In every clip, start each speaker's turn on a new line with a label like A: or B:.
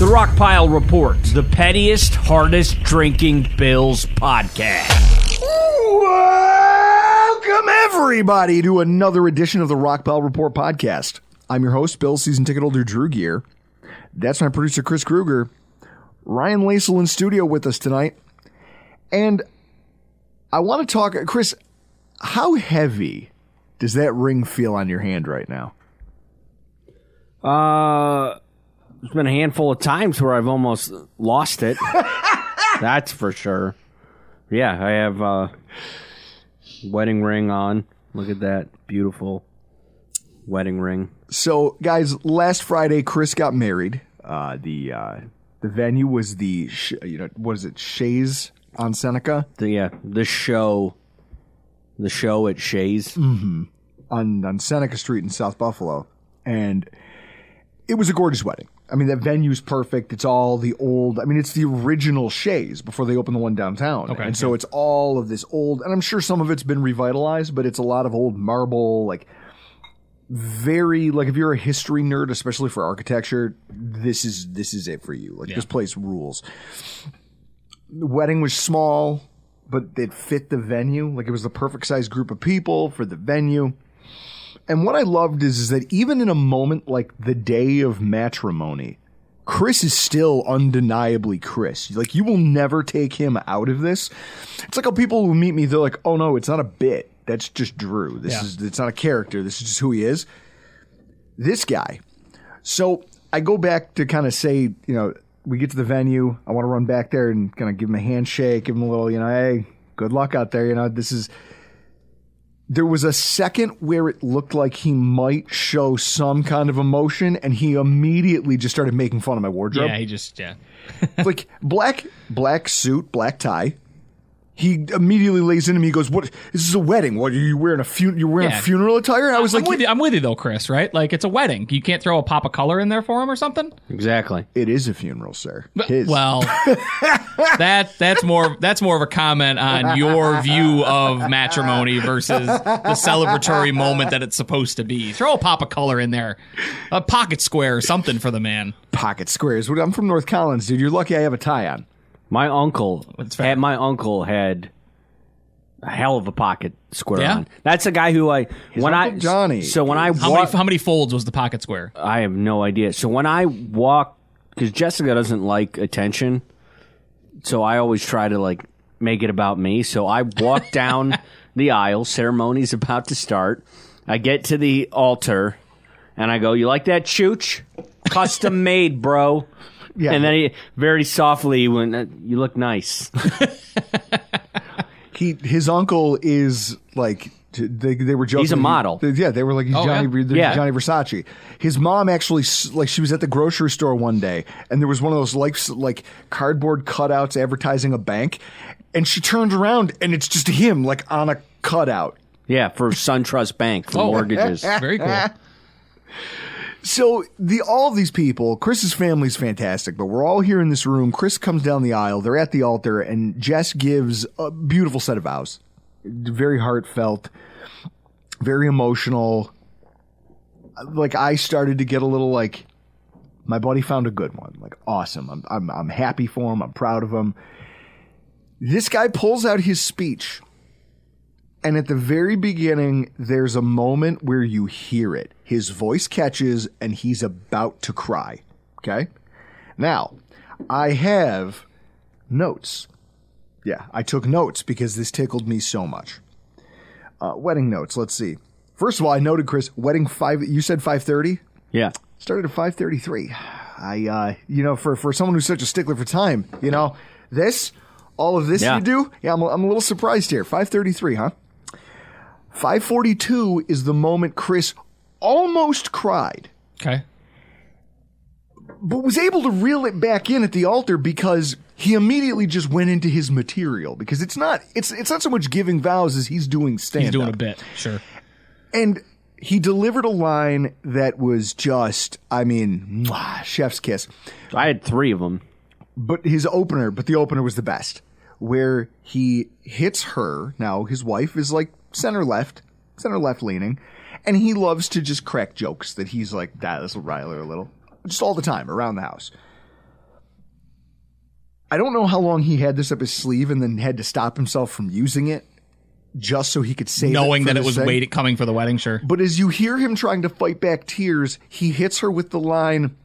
A: The Rockpile Report, the pettiest, hardest drinking Bills podcast.
B: Welcome, everybody, to another edition of the Rockpile Report podcast. I'm your host, Bills season ticket holder Drew Gear. That's my producer, Chris Kruger. Ryan Lasal in studio with us tonight. And I want to talk, Chris, how heavy does that ring feel on your hand right now?
A: There's been a handful of times where I've almost lost it. That's for sure. Yeah, I have a wedding ring on. Look at that. Beautiful wedding ring.
B: So, guys, last Friday, Chris got married. The venue was what is it, Shays on Seneca?
A: The show at Shays.
B: Mm-hmm. On Seneca Street in South Buffalo. And it was a gorgeous wedding. I mean, that venue's perfect. It's all the old, it's the original Shays before they opened the one downtown.
C: Okay.
B: And so it's all of this old, and I'm sure some of it's been revitalized, but it's a lot of old marble, very, if you're a history nerd, especially for architecture, this is it for you. This place rules. The wedding was small, but it fit the venue. It was the perfect size group of people for the venue. And what I loved is that even in a moment like the day of matrimony, Chris is still undeniably Chris. You will never take him out of this. It's like how people who meet me, they're like, oh no, it's not a bit. That's just Drew. It's not a character. This is just who he is. This guy. So I go back to kind of say, we get to the venue. I want to run back there and kind of give him a handshake, give him a little, hey, good luck out there. There was a second where it looked like he might show some kind of emotion, and he immediately just started making fun of my wardrobe.
C: Yeah,
B: black suit, black tie. He immediately lays into me. He goes, "What? This is a wedding. What are you wearing? You're wearing a funeral attire?" I was
C: I'm with you though, Chris. Right? It's a wedding. You can't throw a pop of color in there for him or something.
A: Exactly.
B: It is a funeral, sir.
C: Well, that's more of a comment on your view of matrimony versus the celebratory moment that it's supposed to be. Throw a pop of color in there, a pocket square or something for the man.
B: Pocket squares. I'm from North Collins, dude. You're lucky I have a tie on.
A: My uncle had a hell of a pocket square on. That's a guy who
B: Johnny.
A: So when I
C: how many folds was the pocket square?
A: I have no idea. So when I walk, because Jessica doesn't like attention, so I always try to make it about me. So I walk down the aisle. Ceremony's about to start. I get to the altar, and I go, "You like that chooch? Custom made, bro." Yeah. And then he very softly went, "You look nice."
B: His uncle is they were joking.
A: He's a model.
B: They were like Johnny Versace. His mom actually she was at the grocery store one day, and there was one of those cardboard cutouts advertising a bank, and she turned around and it's just him on a cutout.
A: Yeah, for SunTrust Bank for mortgages.
C: Very cool.
B: So all of these people, Chris's family's fantastic, but we're all here in this room. Chris comes down the aisle. They're at the altar, and Jess gives a beautiful set of vows. Very heartfelt, very emotional. I started to get a little my buddy found a good one. Awesome. I'm happy for him. I'm proud of him. This guy pulls out his speech. And at the very beginning, there's a moment where you hear it. His voice catches, and he's about to cry. Okay? Now, I have notes. Yeah, I took notes because this tickled me so much. Wedding notes, let's see. First of all, I noted, Chris, wedding 5, you said 5:30?
A: Yeah.
B: Started at 5:33. For someone who's such a stickler for time, all of this you do? Yeah, I'm a little surprised here. 5:33, huh? 5:42 is the moment Chris almost cried.
C: Okay.
B: But was able to reel it back in at the altar because he immediately just went into his material. Because it's not so much giving vows as he's doing stand-up.
C: He's doing a bit, sure.
B: And he delivered a line that was just, chef's kiss.
A: I had 3 of them.
B: But the opener was the best. Where he hits her. Now, his wife is center left leaning, and he loves to just crack jokes that he's this will rile her a little, just all the time around the house. I don't know how long he had this up his sleeve and then had to stop himself from using it just so he could save
C: Knowing
B: it for
C: that it
B: this
C: was
B: thing.
C: coming for the wedding, sure.
B: But as you hear him trying to fight back tears, he hits her with the line.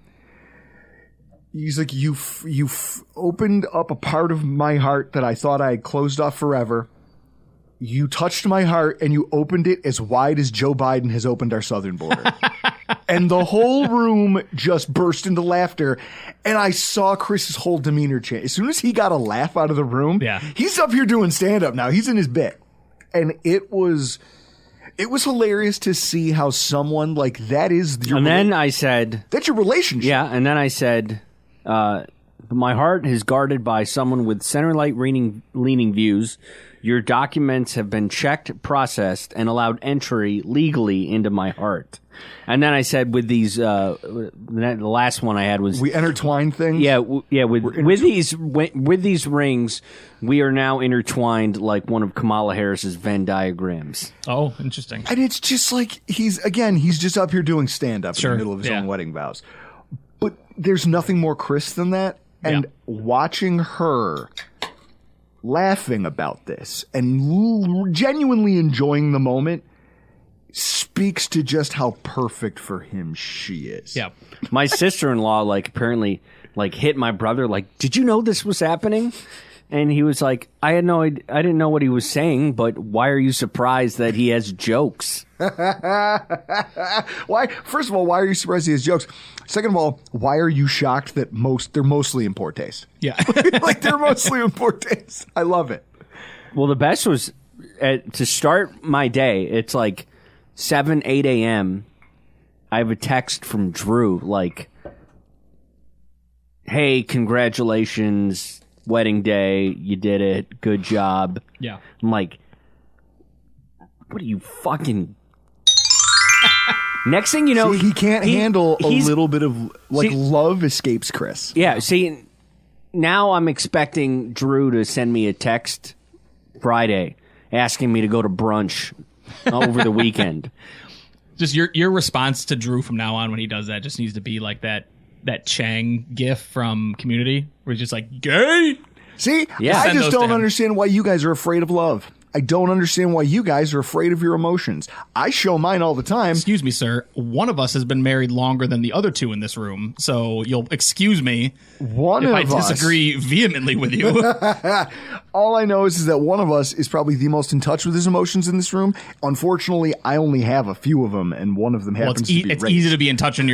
B: He's like, you've opened up a part of my heart that I thought I had closed off forever. You touched my heart and you opened it as wide as Joe Biden has opened our southern border. And the whole room just burst into laughter. And I saw Chris's whole demeanor change. As soon as he got a laugh out of the room, he's up here doing stand-up now. He's in his bit. And it was hilarious to see how someone like that is your
A: And then I said...
B: That's your relationship.
A: Yeah, and then I said, my heart is guarded by someone with center-right leaning views. Your documents have been checked, processed, and allowed entry legally into my heart. And then I said, with these, the last one I had was
B: we intertwine things.
A: Yeah, with these rings, we are now intertwined like one of Kamala Harris's Venn diagrams.
C: Oh, interesting.
B: And it's just like he's just up here doing stand up in the middle of his own wedding vows. But there's nothing more Chris than that. And watching her laughing about this and genuinely enjoying the moment speaks to just how perfect for him she is.
C: Yeah.
A: My sister-in-law apparently hit my brother did you know this was happening? And he was like, I didn't know what he was saying, but why are you surprised that he has jokes?
B: Why? First of all, why are you surprised he has jokes? Second of all, why are you shocked that they're mostly in poor taste?
C: Yeah.
B: They're mostly in poor taste. I love it.
A: Well, the best was to start my day. It's 7, 8 a.m. I have a text from Drew hey, congratulations, wedding day, you did it, good job.
C: Yeah.
A: I'm like, what are you fucking... Next thing you know...
B: See, he can't handle a little bit of, love escapes Chris.
A: Yeah, see, now I'm expecting Drew to send me a text Friday asking me to go to brunch over the weekend.
C: Just your response to Drew from now on when he does that just needs to be like that Chang gif from Community where he's just like, gay?
B: See,
A: Yeah.
B: I
C: Send
B: just
C: those to
B: don't
C: him.
B: understand why you guys are afraid of love. I don't understand why you guys are afraid of your emotions. I show mine all the time.
C: Excuse me, sir. One of us has been married longer than the other two in this room, so you'll excuse me if I disagree vehemently with you.
B: All I know is that one of us is probably the most in touch with his emotions in this room. Unfortunately, I only have a few of them, and one of them happens to be
C: it's
B: rage.
C: easy to be in touch with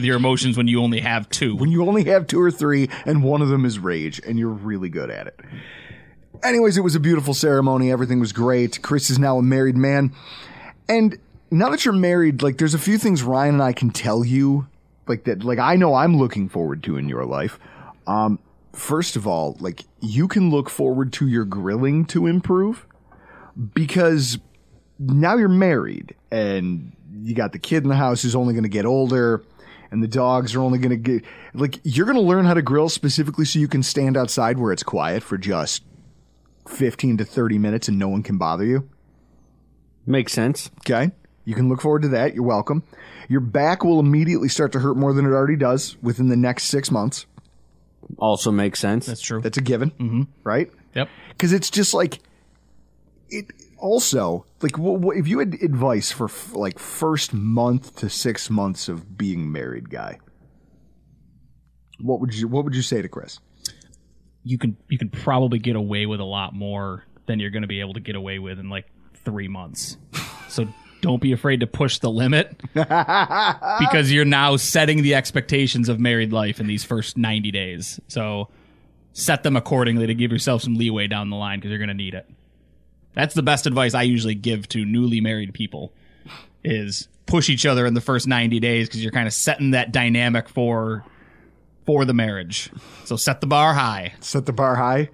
C: your emotions when you only have two.
B: When you only have 2 or 3, and one of them is rage, and you're really good at it. Anyways, it was a beautiful ceremony. Everything was great. Chris is now a married man. And now that you're married, there's a few things Ryan and I can tell you, that I know I'm looking forward to in your life. First of all, you can look forward to your grilling to improve because now you're married and you got the kid in the house who's only going to get older and the dogs are only going to get, you're going to learn how to grill specifically so you can stand outside where it's quiet for just 15 to 30 minutes and no one can bother you.
A: Makes sense.
B: Okay. You can look forward to that. You're welcome. Your back will immediately start to hurt more than it already does within the next 6 months.
A: Also makes sense.
C: That's true.
B: That's a given, right?
C: Yep.
B: Because it's just it also, if you had advice for first month to 6 months of being married, guy, what would you say to Chris?
C: You can probably get away with a lot more than you're going to be able to get away with in 3 months. So don't be afraid to push the limit because you're now setting the expectations of married life in these first 90 days. So set them accordingly to give yourself some leeway down the line because you're going to need it. That's the best advice I usually give to newly married people is push each other in the first 90 days because you're kind of setting that dynamic for the marriage. So set the bar high.
B: Set the bar high.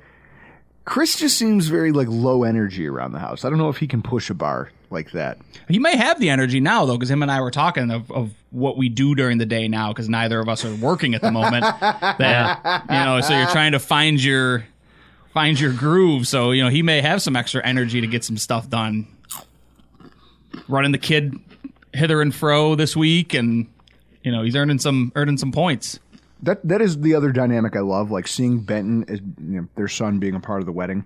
B: Chris just seems very low energy around the house. I don't know if he can push a bar like that.
C: He may have the energy now though, because him and I were talking of what we do during the day now, because neither of us are working at the moment. That so you're trying to find your groove. So he may have some extra energy to get some stuff done. Running the kid hither and fro this week, and he's earning some points.
B: That is the other dynamic I love, like seeing Benton as their son being a part of the wedding,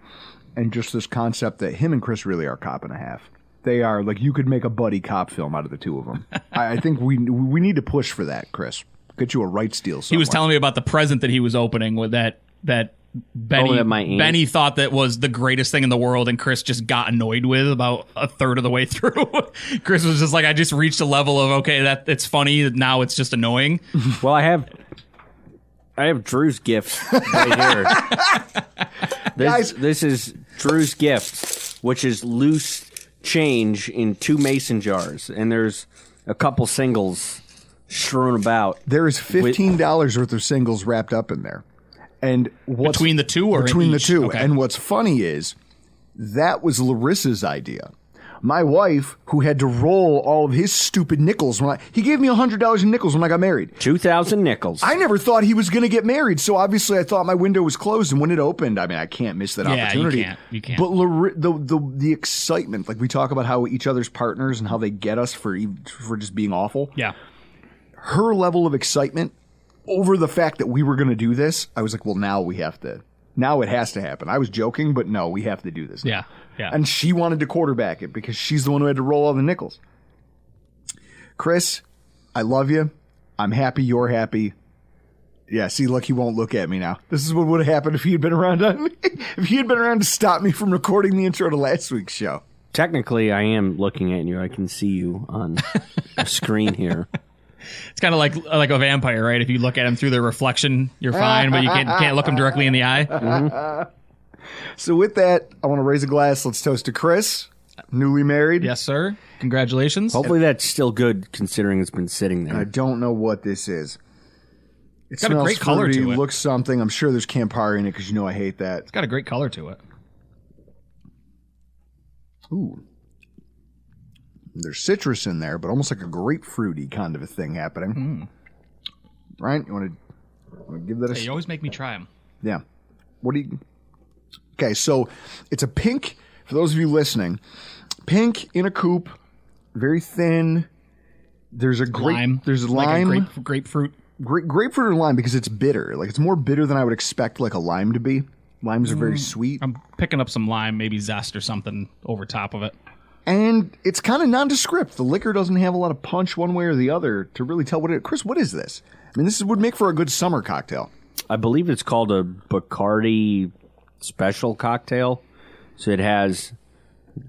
B: and just this concept that him and Chris really are cop and a half. They are like, you could make a buddy cop film out of the two of them. I think we need to push for that, Chris. Get you a rights deal somewhere.
C: He was telling me about the present that he was opening with that Benny thought that was the greatest thing in the world, and Chris just got annoyed with about a third of the way through. Chris was just like, I just reached a level of, okay, that it's funny, now it's just annoying.
A: Well, I have Drew's gifts right here. This is Drew's gift, which is loose change in 2 mason jars, and there's a couple singles strewn about.
B: There is $15 worth of singles wrapped up in there. And
C: between the two or
B: between
C: in
B: the
C: each?
B: two.
C: Okay.
B: And what's funny is that was Larissa's idea. My wife, who had to roll all of his stupid nickels he gave me $100 in nickels when I got married.
A: 2,000 nickels.
B: I never thought he was going to get married, so obviously I thought my window was closed. And when it opened, I mean, I can't miss that opportunity.
C: You can't.
B: But the excitement, like we talk about how each other's partners and how they get us for just being awful.
C: Yeah.
B: Her level of excitement over the fact that we were going to do this, I was like, well, now we have to. Now it has to happen. I was joking, but no, we have to do this.
C: Yeah.
B: And she wanted to quarterback it because she's the one who had to roll all the nickels. Chris, I love you. I'm happy you're happy. Yeah, see, look, he won't look at me now. This is what would have happened if he had been around if he had been around to stop me from recording the intro to last week's show.
A: Technically, I am looking at you. I can see you on the screen here.
C: It's kind of like a vampire, right? If you look at him through the reflection, you're fine, but you can't look him directly in the eye.
A: Mm-hmm.
B: So with that, I want to raise a glass. Let's toast to Chris, newly married.
C: Yes, sir. Congratulations.
A: Hopefully that's still good considering it's been sitting there.
B: I don't know what this is. It's
C: got a great color to it.
B: Looks something. I'm sure there's Campari in it because you know I hate that.
C: It's got a great color to it.
B: Ooh. There's citrus in there, but almost like a grapefruity kind of a thing happening. Right? You want to give that a...
C: Hey, you always make me try them.
B: Yeah. What do you... Okay, so it's a pink, for those of you listening, pink in a coupe, very thin. There's a
C: lime.
B: There's
C: like
B: lime.
C: A grapefruit.
B: Grapefruit or lime because it's bitter. Like it's more bitter than I would expect like a lime to be. Limes are very sweet.
C: I'm picking up some lime, maybe zest or something over top of it.
B: And it's kind of nondescript. The liquor doesn't have a lot of punch one way or the other to really tell what it is. Chris, what is this? I mean, this would make for a good summer cocktail.
A: I believe it's called a Bacardi special cocktail. So it has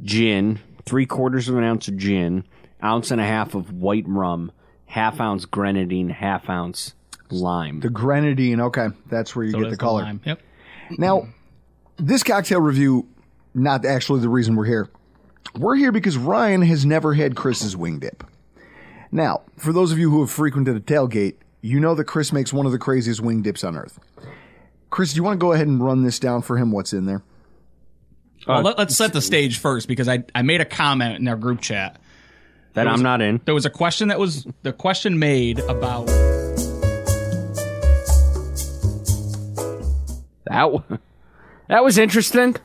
A: gin, 3/4 of an ounce of gin, 1.5 ounces of white rum, 1/2 ounce grenadine, 1/2 ounce lime.
B: The grenadine, okay. That's where you get the color.
C: Lime. Yep.
B: Now, this cocktail review, not actually the reason we're here. We're here because Ryan has never had Chris's wing dip. Now, for those of you who have frequented a tailgate, you know that Chris makes one of the craziest wing dips on earth. Chris, do you want to go ahead and run this down for him? What's in there?
C: Well, let's set the stage first because I made a comment in our group chat
A: that I'm not in.
C: There was a question the question made about
A: that was interesting.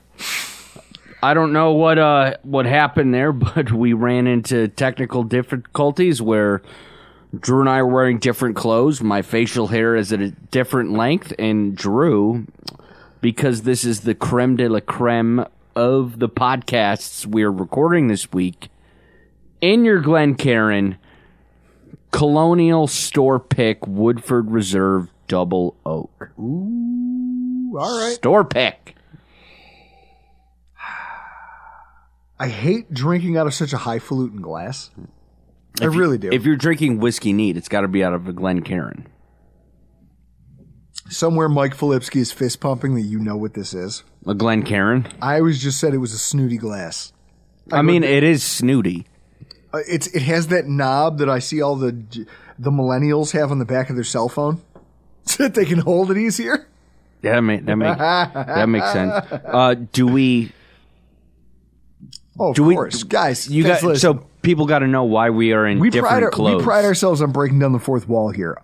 A: I don't know what happened there, but we ran into technical difficulties where Drew and I were wearing different clothes. My facial hair is at a different length, and Drew, because this is the creme de la creme of the podcasts we're recording this week, in your Glencairn Colonial Store Pick Woodford Reserve Double Oak.
B: Ooh, all right.
A: Store Pick.
B: I hate drinking out of such a highfalutin glass. I really do.
A: If you're drinking whiskey neat, it's got to be out of a Glencairn.
B: Somewhere Mike Filipski is fist pumping that you know what this is.
A: A Glencairn?
B: I always just said it was a snooty glass.
A: I mean, it is snooty.
B: It has that knob that I see all the millennials have on the back of their cell phone so that they can hold it easier.
A: Yeah, that makes sense. Do we...
B: Oh, of course. Guys, listen.
A: So people got to know why we are in different clothes.
B: We pride ourselves on breaking down the fourth wall here.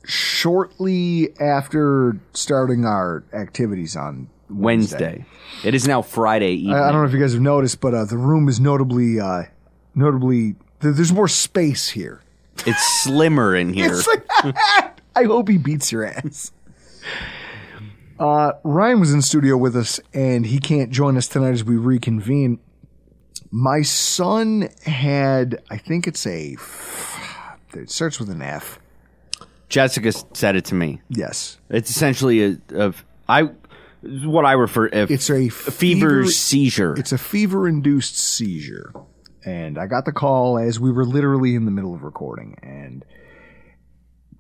B: Shortly after starting our activities on Wednesday.
A: It is now Friday evening.
B: I don't know if you guys have noticed, but the room is notably, there's more space here.
A: It's slimmer in here.
B: I hope he beats your ass. Ryan was in studio with us, and he can't join us tonight as we reconvene. My son had, I think it starts with an F.
A: Jessica said it to me.
B: Yes.
A: It's essentially what I refer to.
B: It's a
A: fever seizure.
B: It's a fever-induced seizure. And I got the call as we were literally in the middle of recording. And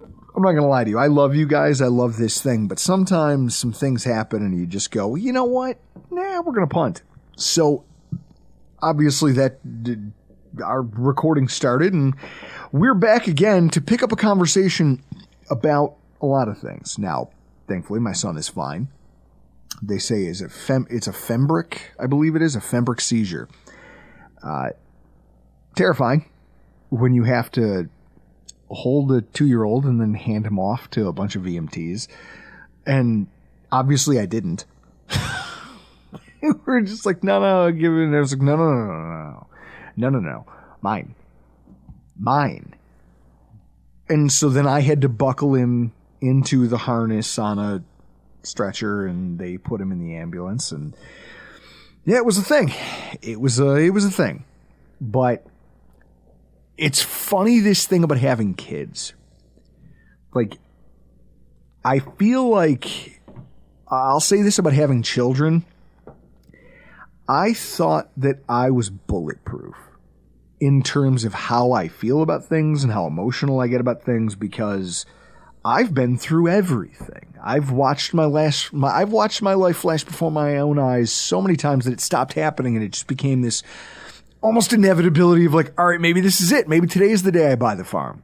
B: I'm not going to lie to you. I love you guys. I love this thing. But sometimes some things happen and you just go, you know what? Nah, we're going to punt. So obviously our recording started, and we're back again to pick up a conversation about a lot of things. Now, thankfully, my son is fine. They say it's a fembric, I believe it is, a fembric seizure. Terrifying when you have to hold a 2-year-old and then hand him off to a bunch of EMTs. And obviously I didn't. We're just like, no, give it. And I was like, no. Mine. And so then I had to buckle him into the harness on a stretcher, and they put him in the ambulance. And yeah, it was a thing. It was a thing. But it's funny, this thing about having kids. Like, I feel like, I'll say this about having children. I thought that I was bulletproof in terms of how I feel about things and how emotional I get about things, because I've been through everything. I've watched my life flash before my own eyes so many times that it stopped happening, and it just became this almost inevitability of like, all right, maybe this is it. Maybe today is the day I buy the farm.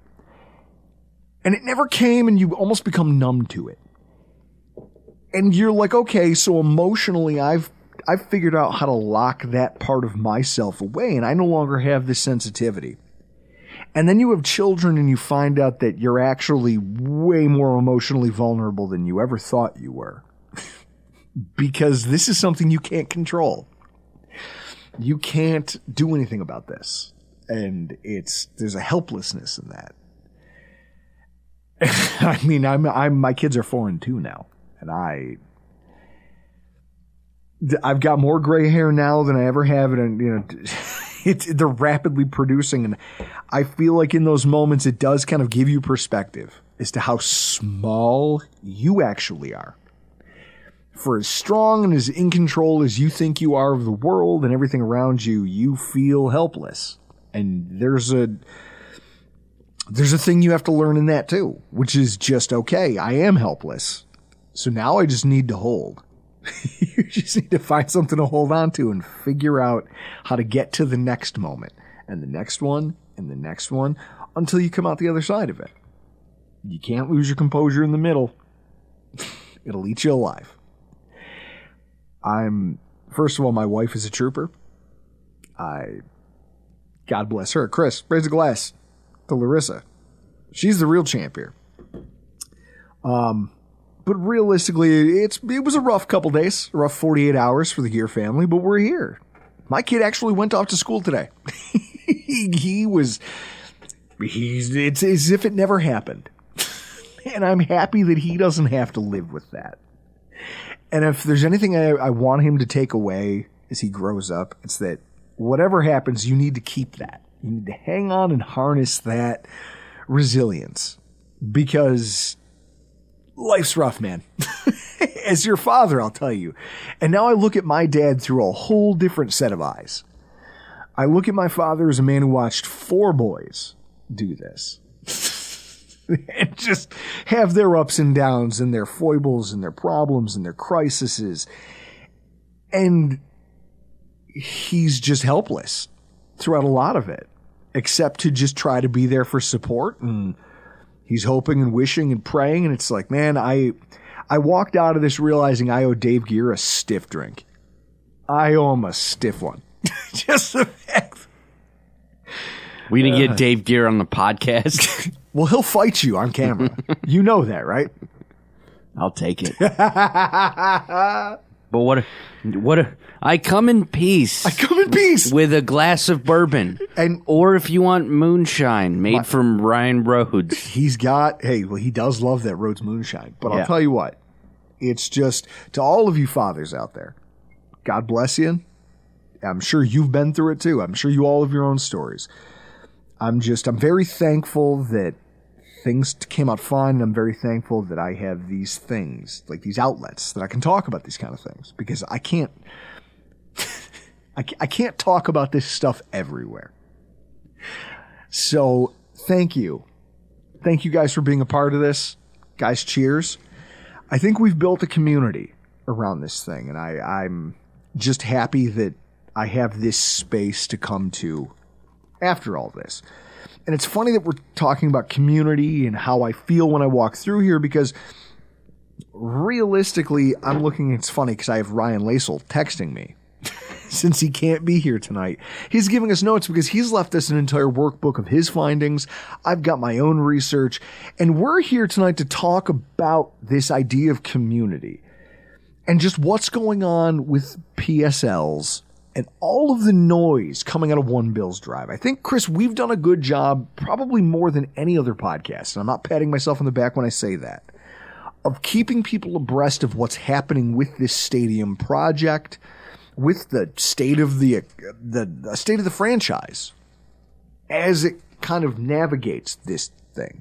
B: And it never came, and you almost become numb to it. And you're like, okay, so emotionally I've figured out how to lock that part of myself away, and I no longer have this sensitivity. And then you have children, and you find out that you're actually way more emotionally vulnerable than you ever thought you were. Because this is something you can't control. You can't do anything about this. And there's a helplessness in that. I mean, my kids are 4 and 2 now, and I've got more gray hair now than I ever have, and they're rapidly producing, and I feel like in those moments it does kind of give you perspective as to how small you actually are. For as strong and as in control as you think you are of the world and everything around you, you feel helpless. And there's a thing you have to learn in that too, which is just, okay, I am helpless. So now I just need to hold. You just need to find something to hold on to and figure out how to get to the next moment and the next one and the next one until you come out the other side of it. You can't lose your composure in the middle. It'll eat you alive. First of all, my wife is a trooper. God bless her. Chris, raise a glass to Larissa. She's the real champ here. But realistically, it was a rough couple days, a rough 48 hours for the Gear family, but we're here. My kid actually went off to school today. It's as if it never happened. And I'm happy that he doesn't have to live with that. And if there's anything I want him to take away as he grows up, it's that whatever happens, you need to keep that. You need to hang on and harness that resilience, because life's rough, man. As your father, I'll tell you. And now I look at my dad through a whole different set of eyes. I look at my father as a man who watched 4 boys do this. And just have their ups and downs and their foibles and their problems and their crises. And he's just helpless throughout a lot of it, except to just try to be there for support. And he's hoping and wishing and praying. And it's like, man, I walked out of this realizing I owe Dave Gear a stiff drink. I owe him a stiff one. Just the fact.
A: We didn't get Dave Gear on the podcast.
B: Well, he'll fight you on camera. You know that, right?
A: I'll take it. But I come in peace.
B: I come in peace
A: with a glass of bourbon, or if you want moonshine made from Ryan Rhodes.
B: He does love that Rhodes moonshine. But I'll tell you what, it's just to all of you fathers out there, God bless you. I'm sure you've been through it too. I'm sure you all have your own stories. I'm very thankful that things came out fine. I'm very thankful that I have these things, like these outlets, that I can talk about these kind of things, because I can't talk about this stuff everywhere. So thank you. Thank you guys for being a part of this. Guys, cheers. I think we've built a community around this thing, and I'm just happy that I have this space to come to after all this. And it's funny that we're talking about community and how I feel when I walk through here, because realistically, it's funny because I have Ryan Lasal texting me since he can't be here tonight. He's giving us notes because he's left us an entire workbook of his findings. I've got my own research, and we're here tonight to talk about this idea of community and just what's going on with PSLs and all of the noise coming out of One Bills Drive. I think, Chris, we've done a good job, probably more than any other podcast, and I'm not patting myself on the back when I say that, of keeping people abreast of what's happening with this stadium project, with the state of the state of the franchise as it kind of navigates this thing.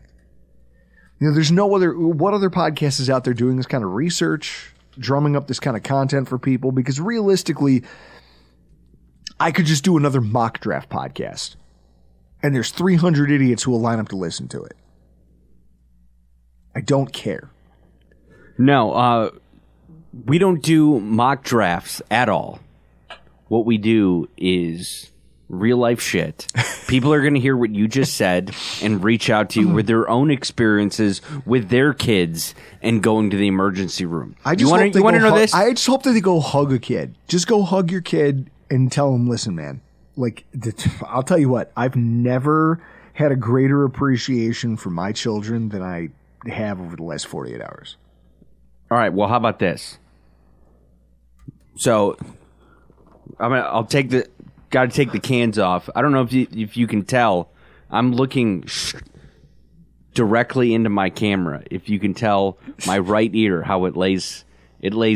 B: There's what other podcast is out there doing this kind of research, drumming up this kind of content for people? Because realistically, I could just do another mock draft podcast, and there's 300 idiots who will line up to listen to it. I don't care.
A: No, we don't do mock drafts at all. What we do is real life shit. People are going to hear what you just said and reach out to you with their own experiences with their kids and going to the emergency room. You want to know this?
B: I just hope that they go hug a kid. Just go hug your kid and tell them, listen, man, I'll tell you what, I've never had a greater appreciation for my children than I have over the last 48 hours.
A: All right, well, how about this? So, got to take the cans off. I don't know if you can tell, I'm looking directly into my camera. If you can tell my right ear, how it lays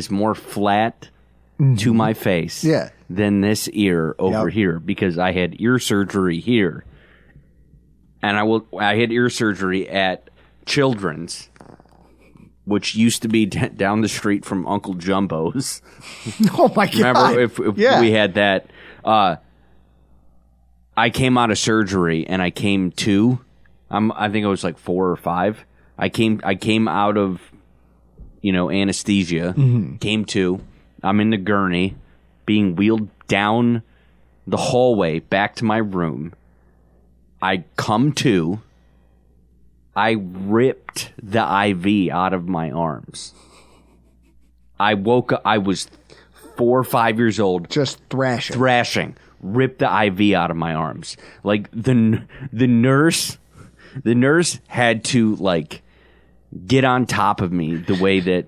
A: more flat to my face than this ear over here, because I had ear surgery here, and I had ear surgery at Children's, which used to be down the street from Uncle Jumbo's.
B: Oh my God!
A: Remember if we had that? I came out of surgery and I came to. I think I was like 4 or 5. I came out of anesthesia. Came to. I'm in the gurney, being wheeled down the hallway back to my room. I come to. I ripped the IV out of my arms. I woke up. I was 4 or 5 years old.
B: Just thrashing.
A: Ripped the IV out of my arms. Like the nurse had to get on top of me the way that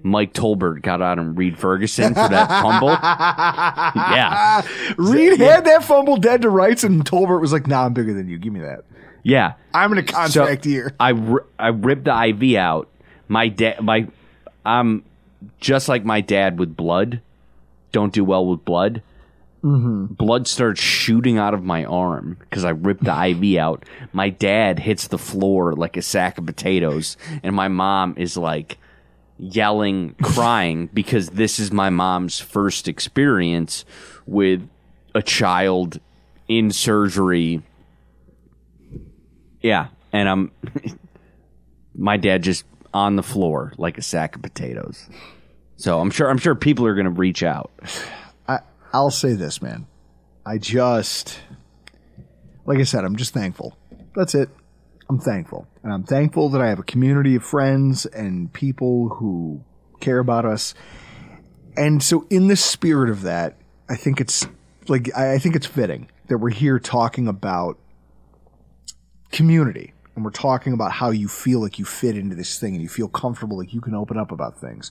A: Mike Tolbert got out on Reed Ferguson for that fumble. Yeah.
B: Reed had that fumble dead to rights, and Tolbert was like, nah, I'm bigger than you. Give me that.
A: Yeah.
B: I'm in a contract here.
A: I ripped the IV out. I'm just like my dad with blood. Don't do well with blood. Blood starts shooting out of my arm because I ripped the IV out. My dad hits the floor like a sack of potatoes, and my mom is yelling, crying, because this is my mom's first experience with a child in surgery. Yeah, and my dad just on the floor like a sack of potatoes. So I'm sure people are going to reach out.
B: I'll say this, man. Like I said, I'm just thankful. That's it. I'm thankful. And I'm thankful that I have a community of friends and people who care about us. And so in the spirit of that, I think it's fitting that we're here talking about community. And we're talking about how you feel like you fit into this thing and you feel comfortable, like you can open up about things.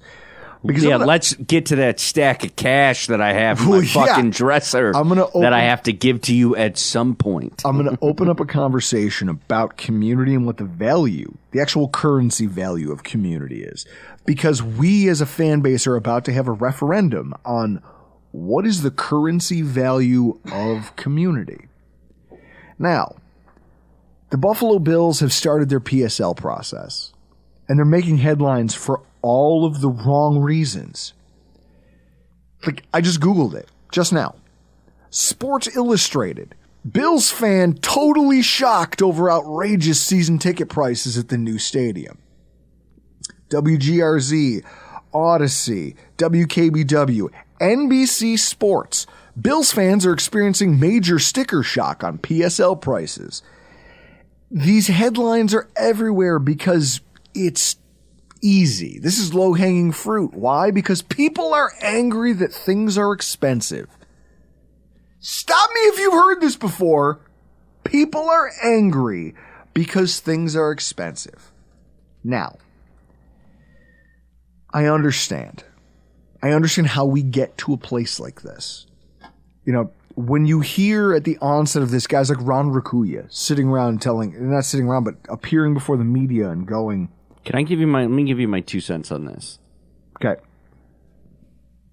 B: Because
A: let's get to that stack of cash that I have in my
B: Well, yeah.
A: fucking dresser that I have to give to you at some point.
B: I'm going to open up a conversation about community and what the actual currency value of community is. Because we as a fan base are about to have a referendum on what is the currency value of community. Now, the Buffalo Bills have started their PSL process, and they're making headlines for all of the wrong reasons. Like, I just Googled it just now. Sports Illustrated. Bills fan totally shocked over outrageous season ticket prices at the new stadium. WGRZ, Odyssey, WKBW, NBC Sports. Bills fans are experiencing major sticker shock on PSL prices. These headlines are everywhere because it's easy. This is low-hanging fruit. Why? Because people are angry that things are expensive. Stop me if you've heard this before. People are angry because things are expensive. Now, I understand. I understand how we get to a place like this. You know, when you hear at the onset of this, guys like Ron Rakuya sitting around not sitting around, but appearing before the media and going,
A: let me give you my 2 cents on this.
B: Okay.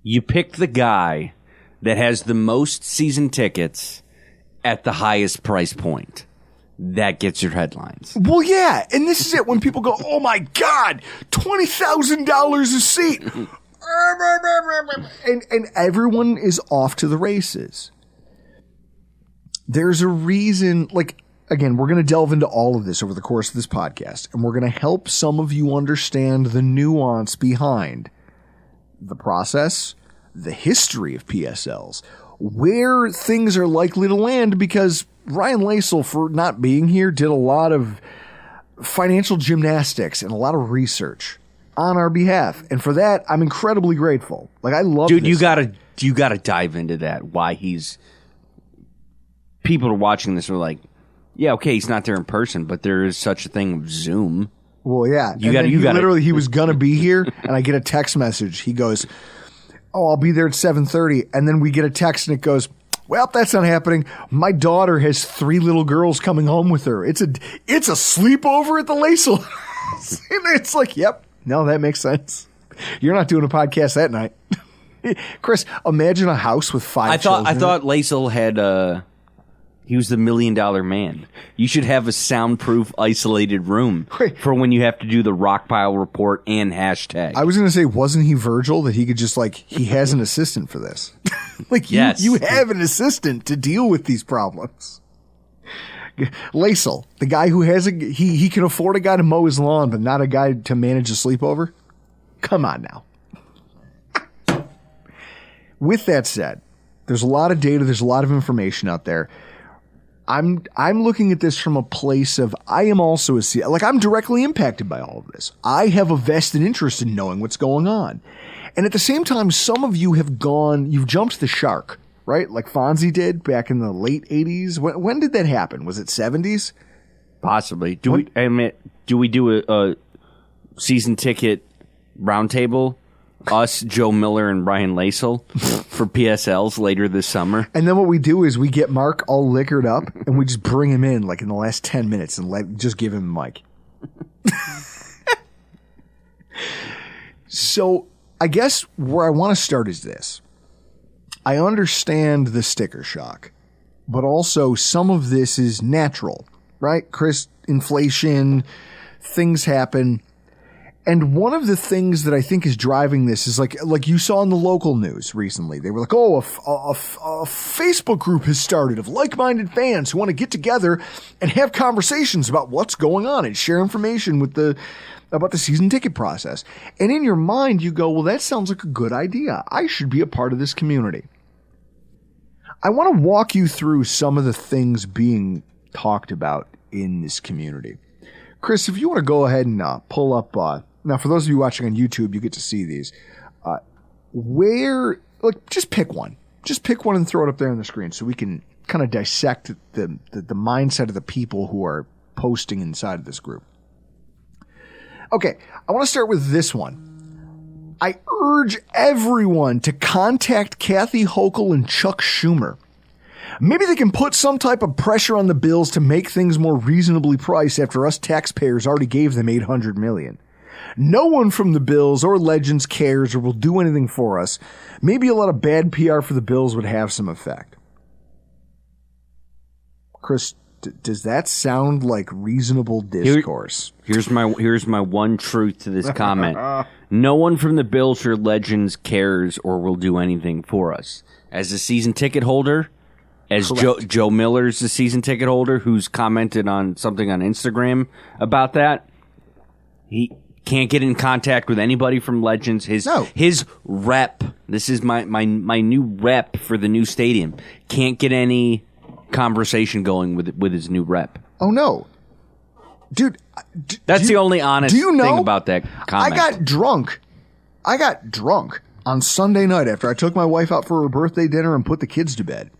A: You pick the guy that has the most season tickets at the highest price point. That gets your headlines.
B: Well, yeah. And this is it. When people go, oh my God, $20,000 a seat. and everyone is off to the races. There's a reason, like, again, we're going to delve into all of this over the course of this podcast, and we're going to help some of you understand the nuance behind the process, the history of PSLs, where things are likely to land, because Ryan Lasal, for not being here, did a lot of financial gymnastics and a lot of research on our behalf. And for that, I'm incredibly grateful. Like, I love
A: Dude,
B: this.
A: you gotta dive into that. Why people are watching this are like, yeah, okay, he's not there in person, but there is such a thing of Zoom.
B: Well, yeah. Literally, he was going to be here, and I get a text message. He goes, oh, I'll be there at 7:30. And then we get a text, and it goes, well, that's not happening. My daughter has 3 little girls coming home with her. It's a sleepover at the Lasal. And it's like, yep, no, that makes sense. You're not doing a podcast that night. Chris, imagine a house with 5 children.
A: I thought Lasal had... He was the $1 million man. You should have a soundproof, isolated room for when you have to do the rock pile report and hashtag.
B: I was going to say, wasn't he Virgil that he could just he has an assistant for this?
A: Yes.
B: You have an assistant to deal with these problems. Lasal, the guy who has he can afford a guy to mow his lawn, but not a guy to manage a sleepover. Come on now. With that said, there's a lot of data, there's a lot of information out there. I'm looking at this from a place of, I am also I'm directly impacted by all of this. I have a vested interest in knowing what's going on. And at the same time, some of you you've jumped the shark, right? Like Fonzie did back in the late 80s. When did that happen? Was it 70s?
A: Possibly. Do we do a season ticket roundtable? Us, Joe Miller, and Ryan Lasal for PSLs later this summer.
B: And then what we do is we get Mark all liquored up and we just bring him in in the last 10 minutes and just give him a mic. So I guess where I want to start is this. I understand the sticker shock, but also some of this is natural, right? Chris, inflation, things happen. And one of the things that I think is driving this is like you saw in the local news recently. They were like, oh, a Facebook group has started of like-minded fans who want to get together and have conversations about what's going on and share information about the season ticket process. And in your mind, you go, well, that sounds like a good idea. I should be a part of this community. I want to walk you through some of the things being talked about in this community. Chris, if you want to go ahead and pull up... now, for those of you watching on YouTube, you get to see these. Just pick one. Just pick one and throw it up there on the screen so we can kind of dissect the mindset of the people who are posting inside of this group. Okay, I want to start with this one. I urge everyone to contact Kathy Hochul and Chuck Schumer. Maybe they can put some type of pressure on the Bills to make things more reasonably priced after us taxpayers already gave them $800 million. No one from the Bills or Legends cares or will do anything for us. Maybe a lot of bad PR for the Bills would have some effect. Chris, does that sound like reasonable discourse?
A: Here's my one truth to this comment. No one from the Bills or Legends cares or will do anything for us. As a season ticket holder, as Joe Miller's the season ticket holder who's commented on something on Instagram about that, he can't get in contact with anybody from Legends. His rep, this is my new rep for the new stadium, can't get any conversation going with his new rep.
B: Oh no, dude!
A: That's the only honest thing about that comment.
B: I got drunk on Sunday night after I took my wife out for her birthday dinner and put the kids to bed.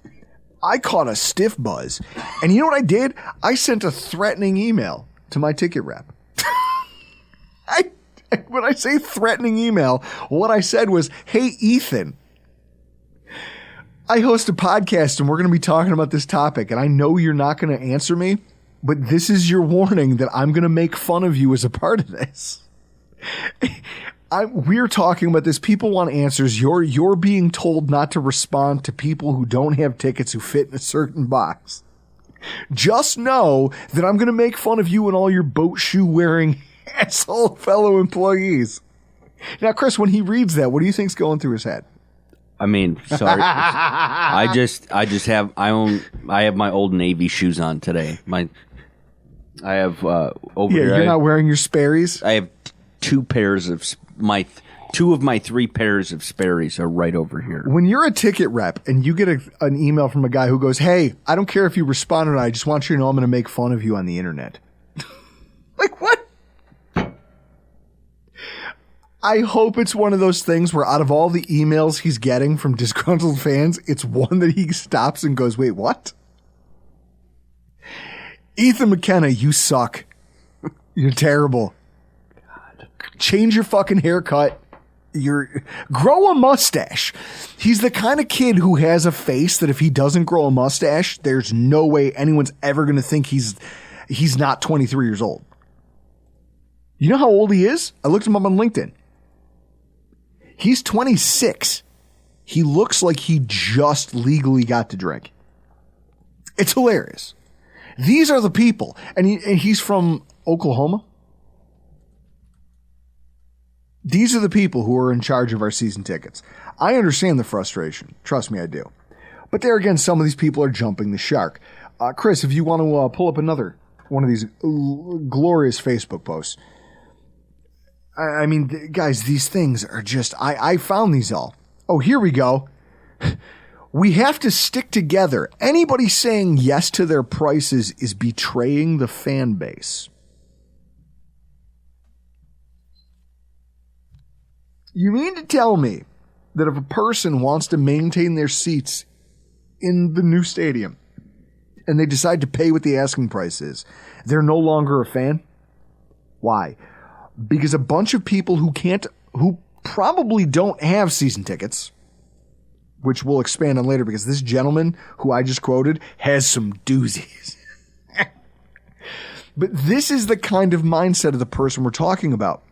B: I caught a stiff buzz, and you know what I did? I sent a threatening email to my ticket rep. When I say threatening email, what I said was, "Hey, Ethan, I host a podcast and we're going to be talking about this topic, and I know you're not going to answer me, but this is your warning that I'm going to make fun of you as a part of this. We're talking about this. People want answers. You're being told not to respond to people who don't have tickets who fit in a certain box. Just know that I'm going to make fun of you and all your boat shoe wearing asshole fellow employees." Now, Chris, when he reads that, what do you think's going through his head?
A: I mean, sorry. I have my Old Navy shoes on today. I have over here.
B: You're not wearing your Sperry's?
A: I have two of my three pairs of Sperry's are right over here.
B: When you're a ticket rep and you get an email from a guy who goes, "Hey, I don't care if you respond or not. I just want you to know I'm going to make fun of you on the internet." Like, what? I hope it's one of those things where out of all the emails he's getting from disgruntled fans, it's one that he stops and goes, "Wait, what? Ethan McKenna, you suck. You're terrible. God. Change your fucking haircut. Grow a mustache." He's the kind of kid who has a face that if he doesn't grow a mustache, there's no way anyone's ever going to think he's not 23 years old. You know how old he is? I looked him up on LinkedIn. He's 26. He looks like he just legally got to drink. It's hilarious. These are the people. And he's from Oklahoma. These are the people who are in charge of our season tickets. I understand the frustration. Trust me, I do. But there again, some of these people are jumping the shark. Chris, if you want to pull up another one of these glorious Facebook posts. I mean, guys, these things are just, I found these all. Oh, here we go. We have to stick together. Anybody saying yes to their prices is betraying the fan base. You mean to tell me that if a person wants to maintain their seats in the new stadium and they decide to pay what the asking price is, they're no longer a fan? Why? Because a bunch of people who probably don't have season tickets, which we'll expand on later because this gentleman who I just quoted has some doozies. But this is the kind of mindset of the person we're talking about.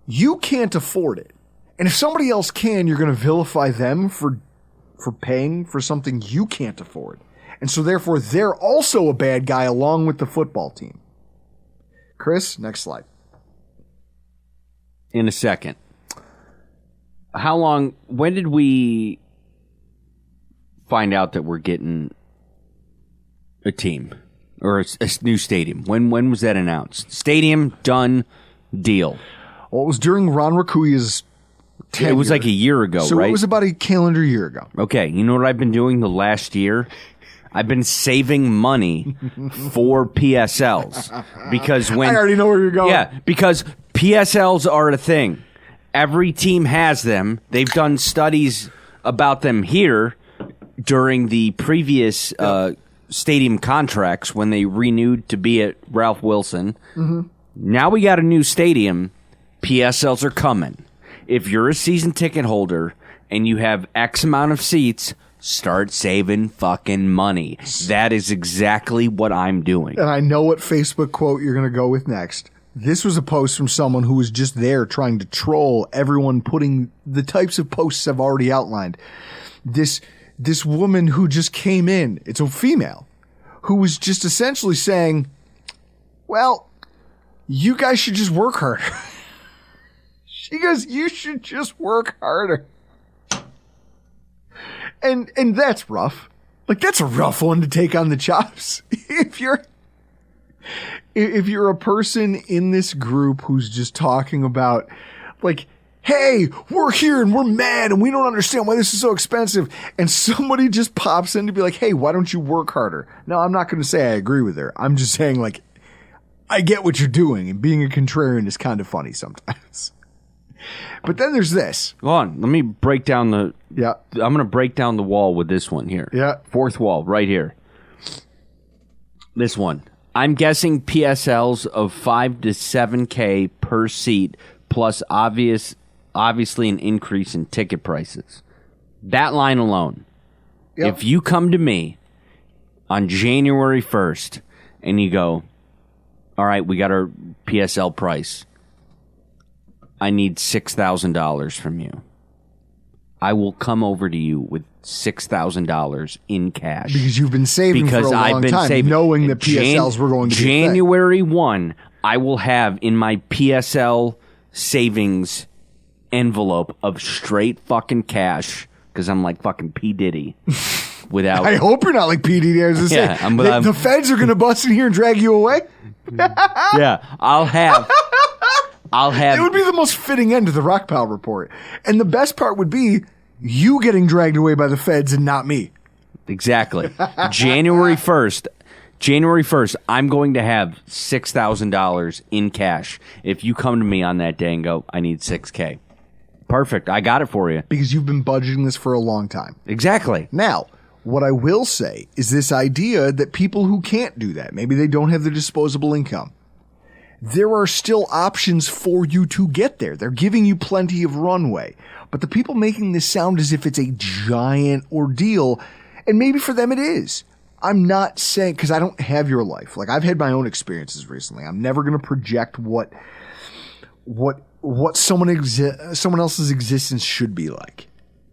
B: You can't afford it. And if somebody else can, you're going to vilify them for paying for something you can't afford. And so therefore, they're also a bad guy along with the football team. Chris, next slide.
A: In a second. When did we find out that we're getting a team or a new stadium? When was that announced? Stadium, done, deal.
B: Well, it was during Ron Rakuya's tenure.
A: It was like a year ago,
B: so
A: right?
B: So it was about a calendar year ago.
A: Okay, you know what I've been doing the last year? I've been saving money for PSLs because
B: I already know where you're going.
A: Yeah, because PSLs are a thing. Every team has them. They've done studies about them here during the previous stadium contracts when they renewed to be at Ralph Wilson. Mm-hmm. Now we got a new stadium. PSLs are coming. if you're a season ticket holder and you have X amount of seats, start saving fucking money. That is exactly what I'm doing.
B: And I know what Facebook quote you're going to go with next. This was a post from someone who was just there trying to troll everyone putting the types of posts I've already outlined. This woman who just came in, it's a female, who was just essentially saying, well, you guys should just work harder. She goes, you should just work harder. And that's rough. Like, that's a rough one to take on the chops. If you're a person in this group who's just talking about, like, hey, we're here and we're mad and we don't understand why this is so expensive, and somebody just pops in to be like, hey, why don't you work harder? No, I'm not going to say I agree with her. I'm just saying, like, I get what you're doing, and being a contrarian is kind of funny sometimes. But then there's this.
A: Hold on. Let me break down the...
B: Yeah.
A: I'm going to break down the wall with this one here.
B: Yeah.
A: Fourth wall, right here. This one. I'm guessing PSLs of 5 to 7K per seat, plus obviously an increase in ticket prices. That line alone.
B: Yep.
A: If you come to me on January 1st and you go, all right, we got our PSL price. I need $6,000 from you. I will come over to you with $6,000 in cash.
B: Because you've been saving for a long time, knowing that PSLs were going to be
A: January 1, I will have in my PSL savings envelope of straight fucking cash, because I'm like fucking P. Diddy. Without,
B: I hope you're not like P. Diddy. I was just saying, the feds are going to bust in here and drag you away.
A: Yeah, I'll have. It
B: would be the most fitting end to the Rock Pile report. And the best part would be you getting dragged away by the feds and not me.
A: Exactly. January 1st, I'm going to have $6,000 in cash. If you come to me on that day and go, I need $6K. Perfect. I got it for you.
B: Because you've been budgeting this for a long time.
A: Exactly.
B: Now, what I will say is this idea that people who can't do that, maybe they don't have the disposable income, there are still options for you to get there. They're giving you plenty of runway. But the people making this sound as if it's a giant ordeal, and maybe for them it is. I'm not saying, because I don't have your life. Like, I've had my own experiences recently. I'm never going to project what someone else's existence should be like.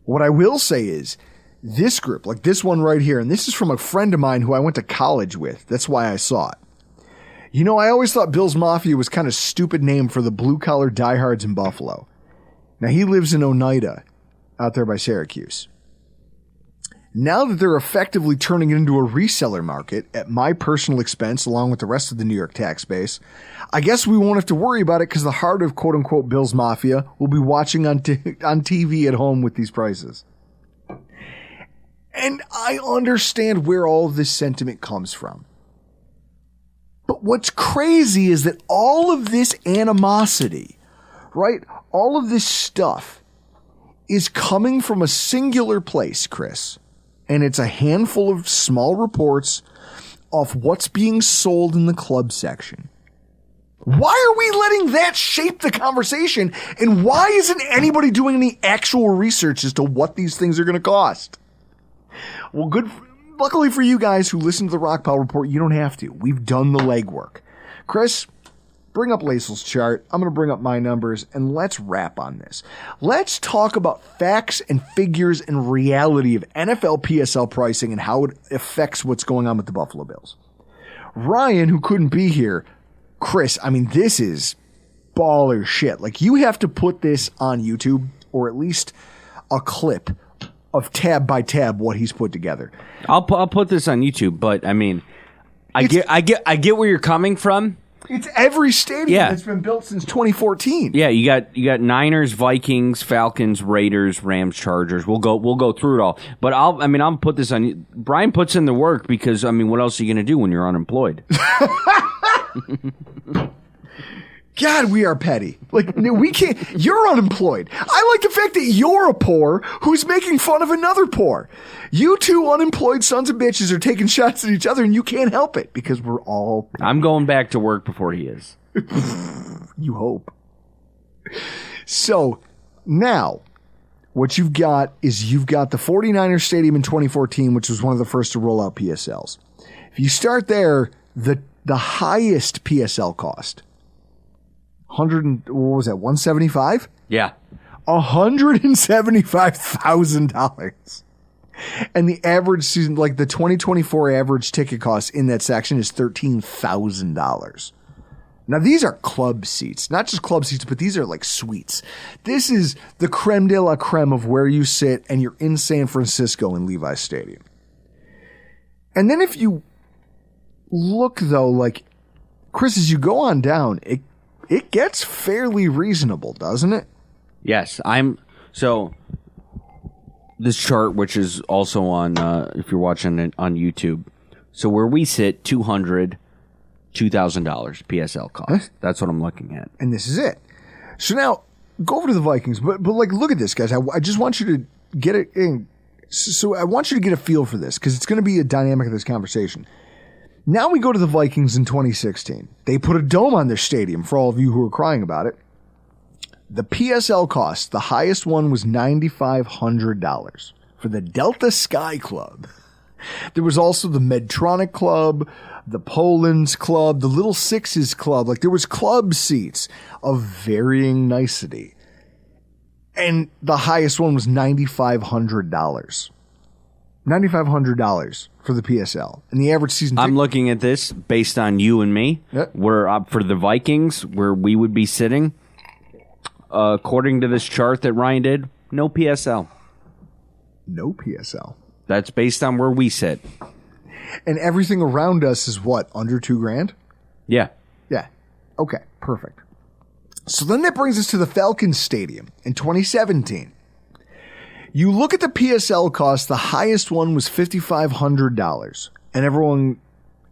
B: What I will say is, this group, like this one right here, and this is from a friend of mine who I went to college with. That's why I saw it. You know, I always thought Bill's Mafia was kind of a stupid name for the blue-collar diehards in Buffalo. Now, he lives in Oneida, out there by Syracuse. Now that they're effectively turning it into a reseller market at my personal expense, along with the rest of the New York tax base, I guess we won't have to worry about it because the heart of quote-unquote Bill's Mafia will be watching on TV at home with these prices. And I understand where all of this sentiment comes from. But what's crazy is that all of this animosity, right? All of this stuff is coming from a singular place, Chris. And it's a handful of small reports of what's being sold in the club section. Why are we letting that shape the conversation? And why isn't anybody doing any actual research as to what these things are going to cost? Well, luckily for you guys who listen to the Rock Pile Report, you don't have to. We've done the legwork. Chris, bring up Lasal's chart. I'm going to bring up my numbers, and let's wrap on this. Let's talk about facts and figures and reality of NFL PSL pricing and how it affects what's going on with the Buffalo Bills. Ryan, who couldn't be here, Chris, I mean, this is baller shit. Like, you have to put this on YouTube, or at least a clip of tab by tab what he's put together.
A: I'll put this on YouTube, but I mean, I get where you're coming from.
B: It's every stadium that's been built since 2014.
A: Yeah, you got Niners, Vikings, Falcons, Raiders, Rams, Chargers. We'll go through it all. But I'll put this on. Brian puts in the work because what else are you going to do when you're unemployed?
B: God, we are petty. Like, we can't. You're unemployed. I like the fact that you're a poor who's making fun of another poor. You two unemployed sons of bitches are taking shots at each other, and you can't help it because we're all.
A: I'm going back to work before he is.
B: You hope. So, Now, what you've got is you've got the 49ers Stadium in 2014, which was one of the first to roll out PSLs. If you start there, the highest PSL cost, what was that, 175?
A: Yeah.
B: $175,000. And the average season, like the 2024 average ticket cost in that section is $13,000. Now, these are club seats, not just club seats, but these are like suites. This is the creme de la creme of where you sit, and you're in San Francisco in Levi's Stadium. And then if you look, though, like, Chris, as you go on down, it gets fairly reasonable, doesn't it?
A: Yes. So this chart, which is also on, if you're watching it on YouTube. So where we sit, $200,000 PSL cost.
B: Huh?
A: That's what I'm looking at.
B: And this is it. So now, go over to the Vikings. But like, look at this, guys. I just want you to get it in. So I want you to get a feel for this, because it's going to be a dynamic of this conversation. Now we go to the Vikings in 2016. They put a dome on their stadium, for all of you who are crying about it. The PSL cost, the highest one was $9,500 for the Delta Sky Club. There was also the Medtronic Club, the Poland's Club, the Little Sixes Club. Like, there was club seats of varying nicety. And the highest one was $9,500. $9,500 for the PSL. And the average season
A: I'm looking at this based on you and me.
B: Yep.
A: We're up for the Vikings, where we would be sitting. According to this chart that Ryan did, no PSL.
B: No PSL.
A: That's based on where we sit.
B: And everything around us is what, under $2,000?
A: Yeah.
B: Yeah. Okay, perfect. So then that brings us to the Falcons Stadium in 2017. You look at the PSL cost, the highest one was $5,500. And everyone,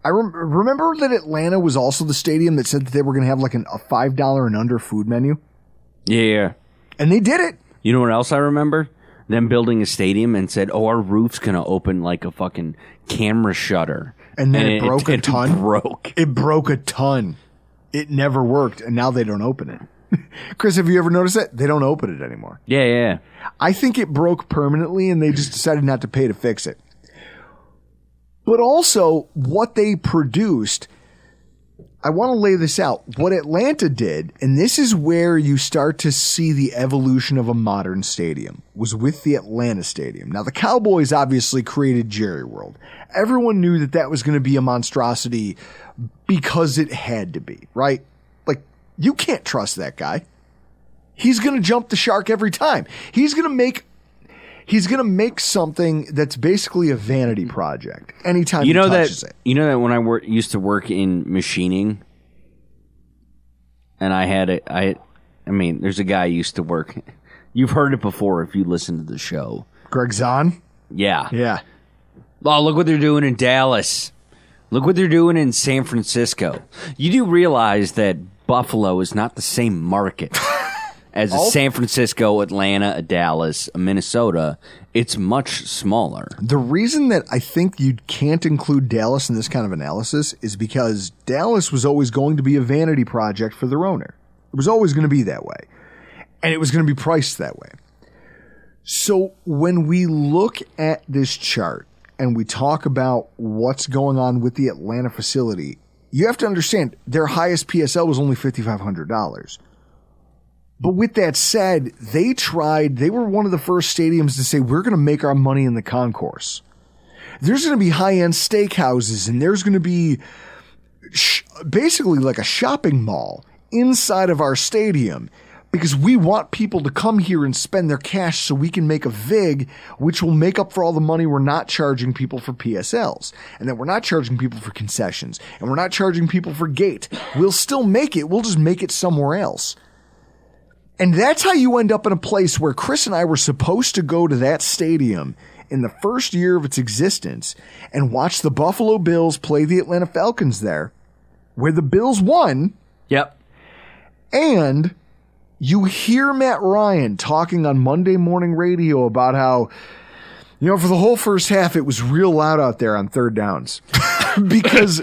B: I remember that Atlanta was also the stadium that said that they were going to have like a $5 and under food menu.
A: Yeah.
B: And they did it.
A: You know what else I remember? Them building a stadium and said, "Oh, our roof's gonna open like a fucking camera shutter."
B: And then it broke a ton. It broke a ton. It never worked, and now they don't open it. Chris, have you ever noticed that? They don't open it anymore.
A: Yeah.
B: I think it broke permanently, and they just decided not to pay to fix it. But also, what they produced, I want to lay this out. What Atlanta did, and this is where you start to see the evolution of a modern stadium, was with the Atlanta Stadium. Now, the Cowboys obviously created Jerry World. Everyone knew that that was going to be a monstrosity because it had to be, right? Like, you can't trust that guy. He's going to jump the shark every time. He's going to make something that's basically a vanity project anytime he touches it.
A: You know that when I used to work in machining, and I mean, there's a guy I used to work. You've heard it before if you listen to the show.
B: Greg Zahn?
A: Yeah.
B: Yeah.
A: Oh, look what they're doing in Dallas. Look what they're doing in San Francisco. You do realize that Buffalo is not the same market as a San Francisco, Atlanta, a Dallas, a Minnesota. It's much smaller.
B: The reason that I think you can't include Dallas in this kind of analysis is because Dallas was always going to be a vanity project for their owner. It was always going to be that way. And it was going to be priced that way. So when we look at this chart and we talk about what's going on with the Atlanta facility, you have to understand their highest PSL was only $5,500. But with that said, they were one of the first stadiums to say, we're going to make our money in the concourse. There's going to be high-end steakhouses, and there's going to be basically like a shopping mall inside of our stadium, because we want people to come here and spend their cash so we can make a VIG, which will make up for all the money we're not charging people for PSLs, and that we're not charging people for concessions, and we're not charging people for gate. We'll still make it. We'll just make it somewhere else. And that's how you end up in a place where Chris and I were supposed to go to that stadium in the first year of its existence and watch the Buffalo Bills play the Atlanta Falcons there, where the Bills won.
A: Yep.
B: And you hear Matt Ryan talking on Monday morning radio about how, for the whole first half, it was real loud out there on third downs. Because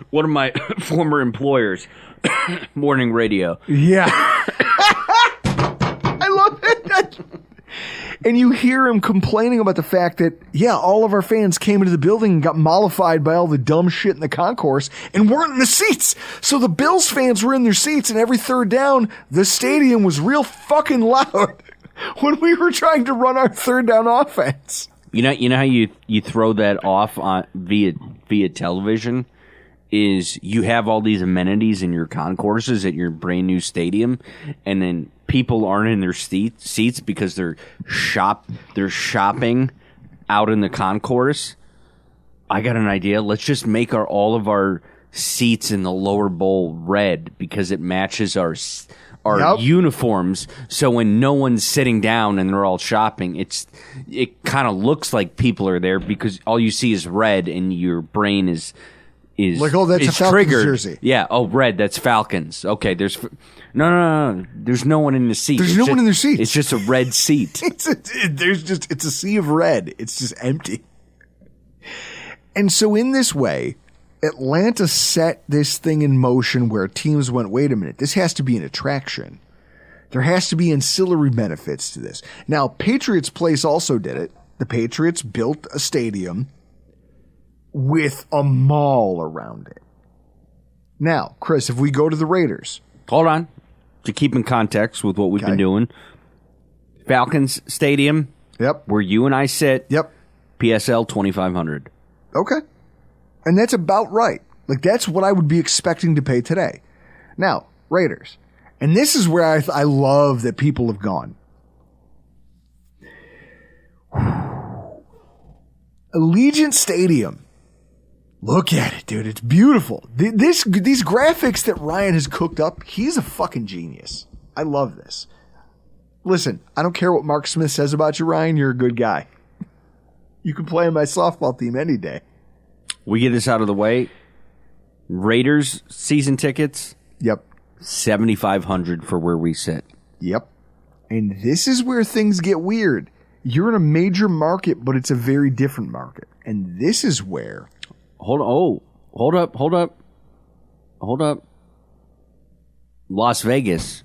A: one of my former employers, morning radio.
B: Yeah. I love it. And you hear him complaining about the fact that, yeah, all of our fans came into the building and got mollified by all the dumb shit in the concourse and weren't in the seats. So the Bills fans were in their seats, and every third down, the stadium was real fucking loud when we were trying to run our third down offense.
A: You know how you throw that off on via television is you have all these amenities in your concourses at your brand new stadium, and then people aren't in their seats because they're shopping out in the concourse. I got an idea. Let's just make all of our seats in the lower bowl red because it matches our uniforms. So when no one's sitting down and they're all shopping, it kind of looks like people are there because all you see is red and your brain is
B: like, oh, that's a Falcons
A: triggered.
B: Jersey.
A: Yeah. Oh, red. That's Falcons. Okay. No. There's no one in the seat.
B: There's no one in their seat.
A: It's just a red seat.
B: It's a sea of red. It's just empty. And so in this way, Atlanta set this thing in motion where teams went, wait a minute, this has to be an attraction. There has to be ancillary benefits to this. Now, Patriots Place also did it. The Patriots built a stadium with a mall around it. Now, Chris, if we go to the Raiders.
A: Hold on. To keep in context with what we've been doing. Falcons Stadium.
B: Yep.
A: Where you and I sit.
B: Yep.
A: PSL 2,500.
B: Okay. And that's about right. Like, that's what I would be expecting to pay today. Now, Raiders. And this is where I love that people have gone. Allegiant Stadium. Look at it, dude. It's beautiful. These graphics that Ryan has cooked up, he's a fucking genius. I love this. Listen, I don't care what Mark Smith says about you, Ryan. You're a good guy. You can play on my softball team any day.
A: We get this out of the way. Raiders season tickets.
B: Yep.
A: 7,500 for where we sit.
B: Yep. And this is where things get weird. You're in a major market, but it's a very different market. And this is where...
A: Hold up. Las Vegas.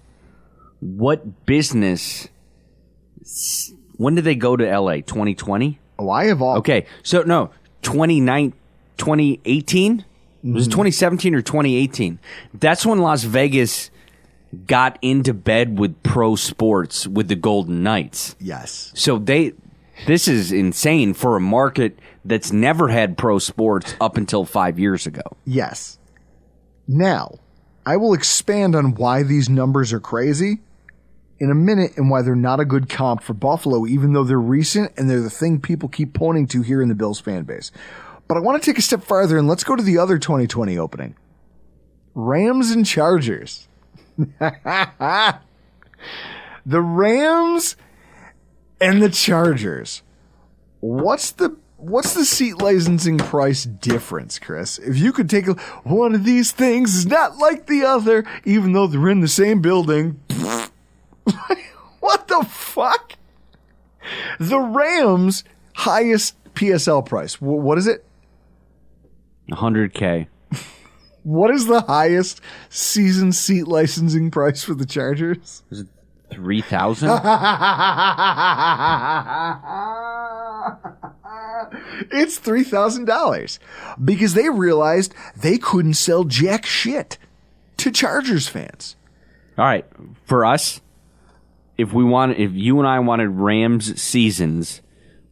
A: What business... When did they go to LA? 2020?
B: Oh, I have all...
A: Okay, so no, 2018? Was it 2017 or 2018? That's when Las Vegas got into bed with pro sports with the Golden Knights.
B: Yes.
A: So this is insane for a market that's never had pro sports up until 5 years ago.
B: Yes. Now, I will expand on why these numbers are crazy in a minute and why they're not a good comp for Buffalo, even though they're recent and they're the thing people keep pointing to here in the Bills fan base. But I want to take a step farther and let's go to the other 2020 opening. Rams and Chargers. The Rams and the Chargers. What's the seat licensing price difference, Chris? If you could take one of these things is not like the other, even though they're in the same building. What the fuck? The Rams' highest PSL price. What is it?
A: $100K.
B: What is the highest season seat licensing price for the Chargers?
A: Is it 3,000?
B: It's $3,000 because they realized they couldn't sell jack shit to Chargers fans.
A: All right, for us, if you and I wanted Rams seasons,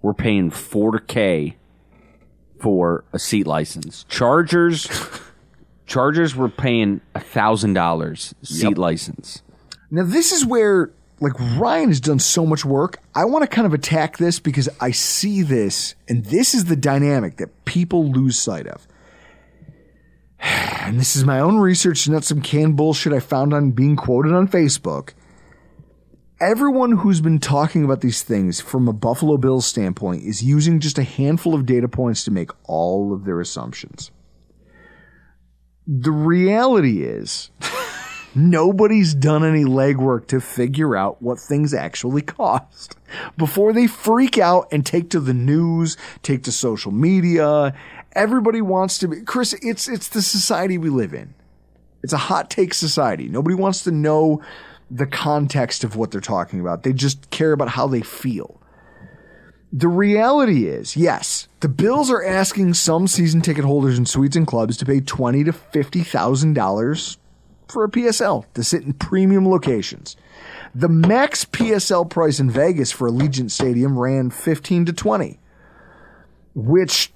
A: we're paying $4K for a seat license. Chargers were paying $1,000 seat license.
B: Now this is where, like, Ryan has done so much work. I want to kind of attack this because I see this, and this is the dynamic that people lose sight of. And this is my own research, not some canned bullshit I found on being quoted on Facebook. Everyone who's been talking about these things from a Buffalo Bills standpoint is using just a handful of data points to make all of their assumptions. The reality is nobody's done any legwork to figure out what things actually cost before they freak out and take to the news, take to social media. Everybody wants to be... Chris, it's the society we live in. It's a hot take society. Nobody wants to know the context of what they're talking about. They just care about how they feel. The reality is, yes, the Bills are asking some season ticket holders in suites and clubs to pay $20,000 to $50,000 for a PSL to sit in premium locations. The max PSL price in Vegas for Allegiant Stadium ran $15,000 to $20,000, which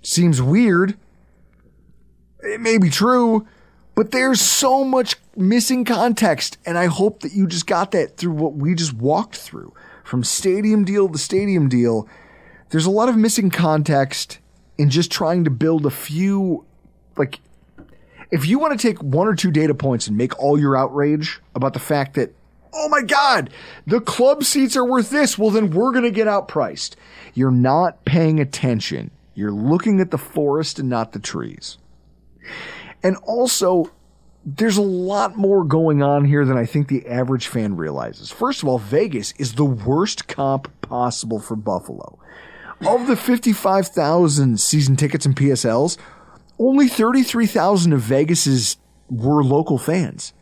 B: seems weird. It may be true, but there's so much missing context, and I hope that you just got that through what we just walked through. From stadium deal to stadium deal, there's a lot of missing context in just trying to build a few, like, if you want to take one or two data points and make all your outrage about the fact that, oh my God, the club seats are worth this, well then we're going to get outpriced. You're not paying attention. You're looking at the forest and not the trees. And also, there's a lot more going on here than I think the average fan realizes. First of all, Vegas is the worst comp possible for Buffalo. Of the 55,000 season tickets and PSLs, only 33,000 of Vegas's were local fans.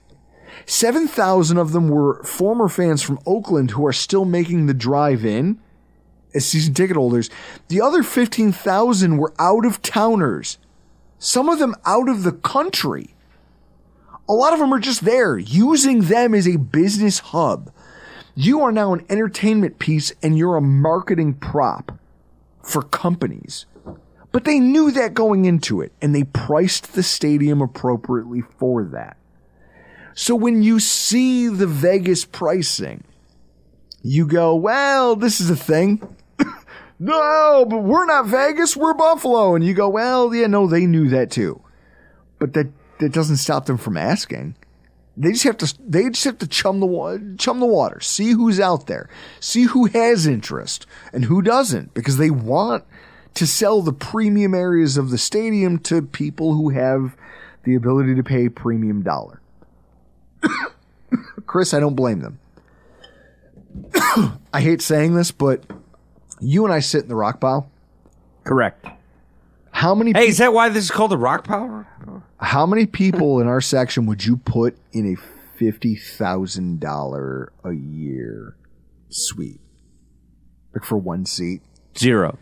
B: 7,000 of them were former fans from Oakland who are still making the drive in as season ticket holders. The other 15,000 were out-of-towners, some of them out of the country. A lot of them are just there, using them as a business hub. You are now an entertainment piece and you're a marketing prop for companies. But they knew that going into it, and they priced the stadium appropriately for that. So when you see the Vegas pricing, you go, well, this is a thing. No, but we're not Vegas, we're Buffalo. And you go, well, yeah, no, they knew that too. But that doesn't stop them from asking. They just have to chum the water, see who's out there, see who has interest and who doesn't, because they want to sell the premium areas of the stadium to people who have the ability to pay premium dollar. Chris, I don't blame them. I hate saying this, but you and I sit in the rock pile.
A: Correct.
B: How many?
D: Hey, is that why this is called the rock pile?
B: How many people in our section would you put in a $50,000 a year suite? Like for one seat?
A: Zero.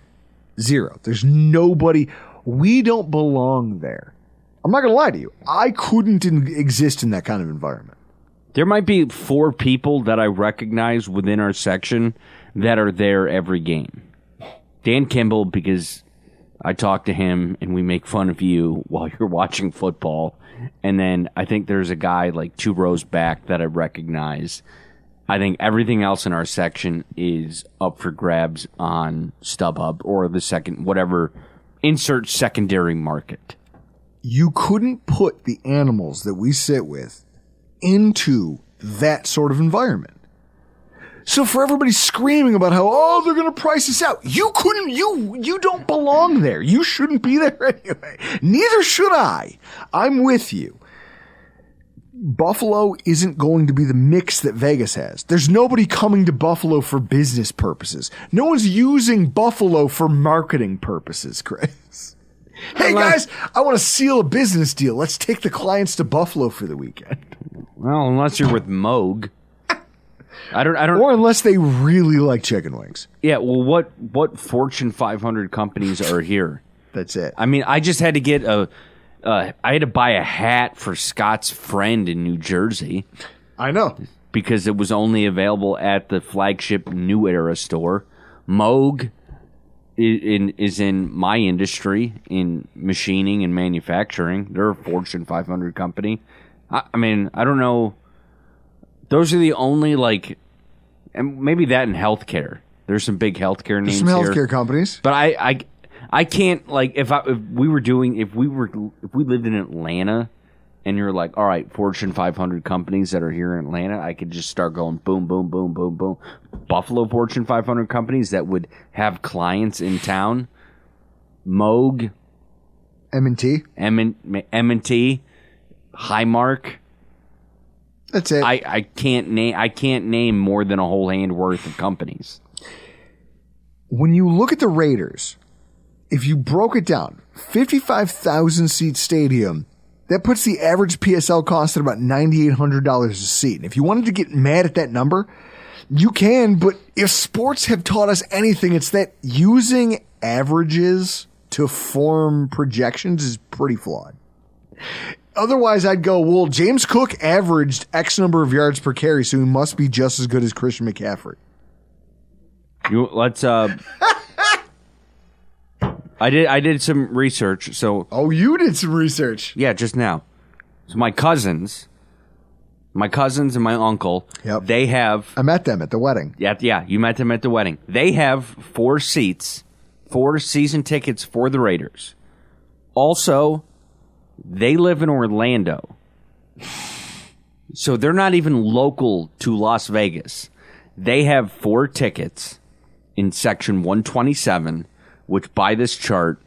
B: There's nobody. We don't belong there. I'm not going to lie to you. I couldn't exist in that kind of environment.
A: There might be 4 people that I recognize within our section that are there every game. Dan Kimball, because I talk to him and we make fun of you while you're watching football. And then I think there's a guy like 2 rows back that I recognize. I think everything else in our section is up for grabs on StubHub or the second, whatever, insert secondary market.
B: You couldn't put the animals that we sit with into that sort of environment. So for everybody screaming about how, oh, they're going to price us out, you don't belong there. You shouldn't be there anyway. Neither should I. I'm with you. Buffalo isn't going to be the mix that Vegas has. There's nobody coming to Buffalo for business purposes. No one's using Buffalo for marketing purposes, Chris. Hey guys, I want to seal a business deal. Let's take the clients to Buffalo for the weekend.
A: Well, unless you're with Moog. I don't.
B: Or unless they really like chicken wings.
A: Yeah, well, what Fortune 500 companies are here?
B: That's it.
A: I mean, I just had to get I had to buy a hat for Scott's friend in New Jersey.
B: I know.
A: Because it was only available at the flagship New Era store. Moog is in my industry, in machining and manufacturing. They're a Fortune 500 company. I mean, I don't know. Those are the only, like, and maybe that in healthcare. There's some big healthcare names
B: here. Some healthcare
A: here.
B: companies.
A: But I can't, like, if we lived in Atlanta and you're like, all right, Fortune 500 companies that are here in Atlanta, I could just start going boom, boom, boom, boom, boom. Buffalo Fortune 500 companies that would have clients in town. Moog.
B: M&T.
A: M&T. Highmark.
B: That's it.
A: I can't name more than a whole hand worth of companies.
B: When you look at the Raiders, if you broke it down, 55,000 seat stadium, that puts the average PSL cost at about $9,800 a seat. And if you wanted to get mad at that number, You can, but if sports have taught us anything, it's that using averages to form projections is pretty flawed. Otherwise, I'd go, well, James Cook averaged X number of yards per carry, so he must be just as good as Christian McCaffrey.
A: Let's. I did some research. So.
B: Oh, you did some research.
A: Yeah, just now. So my cousins and my uncle.
B: Yep.
A: They have.
B: I met them at the wedding.
A: Yeah. You met them at the wedding. They have 4 season tickets for the Raiders. Also, they live in Orlando. So they're not even local to Las Vegas. They have 4 tickets in section 127, which by this chart,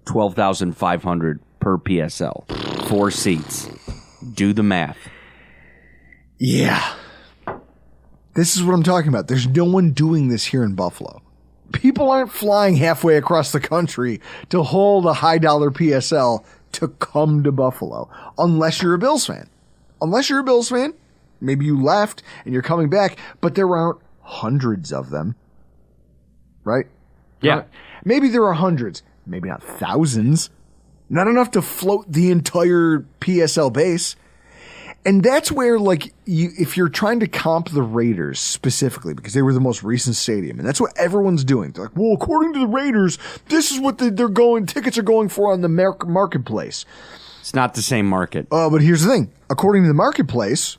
A: $12,500 per PSL. 4 seats. Do the math.
B: Yeah. This is what I'm talking about. There's no one doing this here in Buffalo. People aren't flying halfway across the country to hold a high dollar PSL to come to Buffalo, unless you're a Bills fan. Unless you're a Bills fan, maybe you left and you're coming back, but there aren't hundreds of them, right?
A: Yeah.
B: Maybe there are hundreds, maybe not thousands, not enough to float the entire PSL base. And that's where, like, if you're trying to comp the Raiders specifically, because they were the most recent stadium, and that's what everyone's doing. They're like, well, according to the Raiders, this is what tickets are going for on the marketplace.
A: It's not the same market.
B: But here's the thing. According to the marketplace,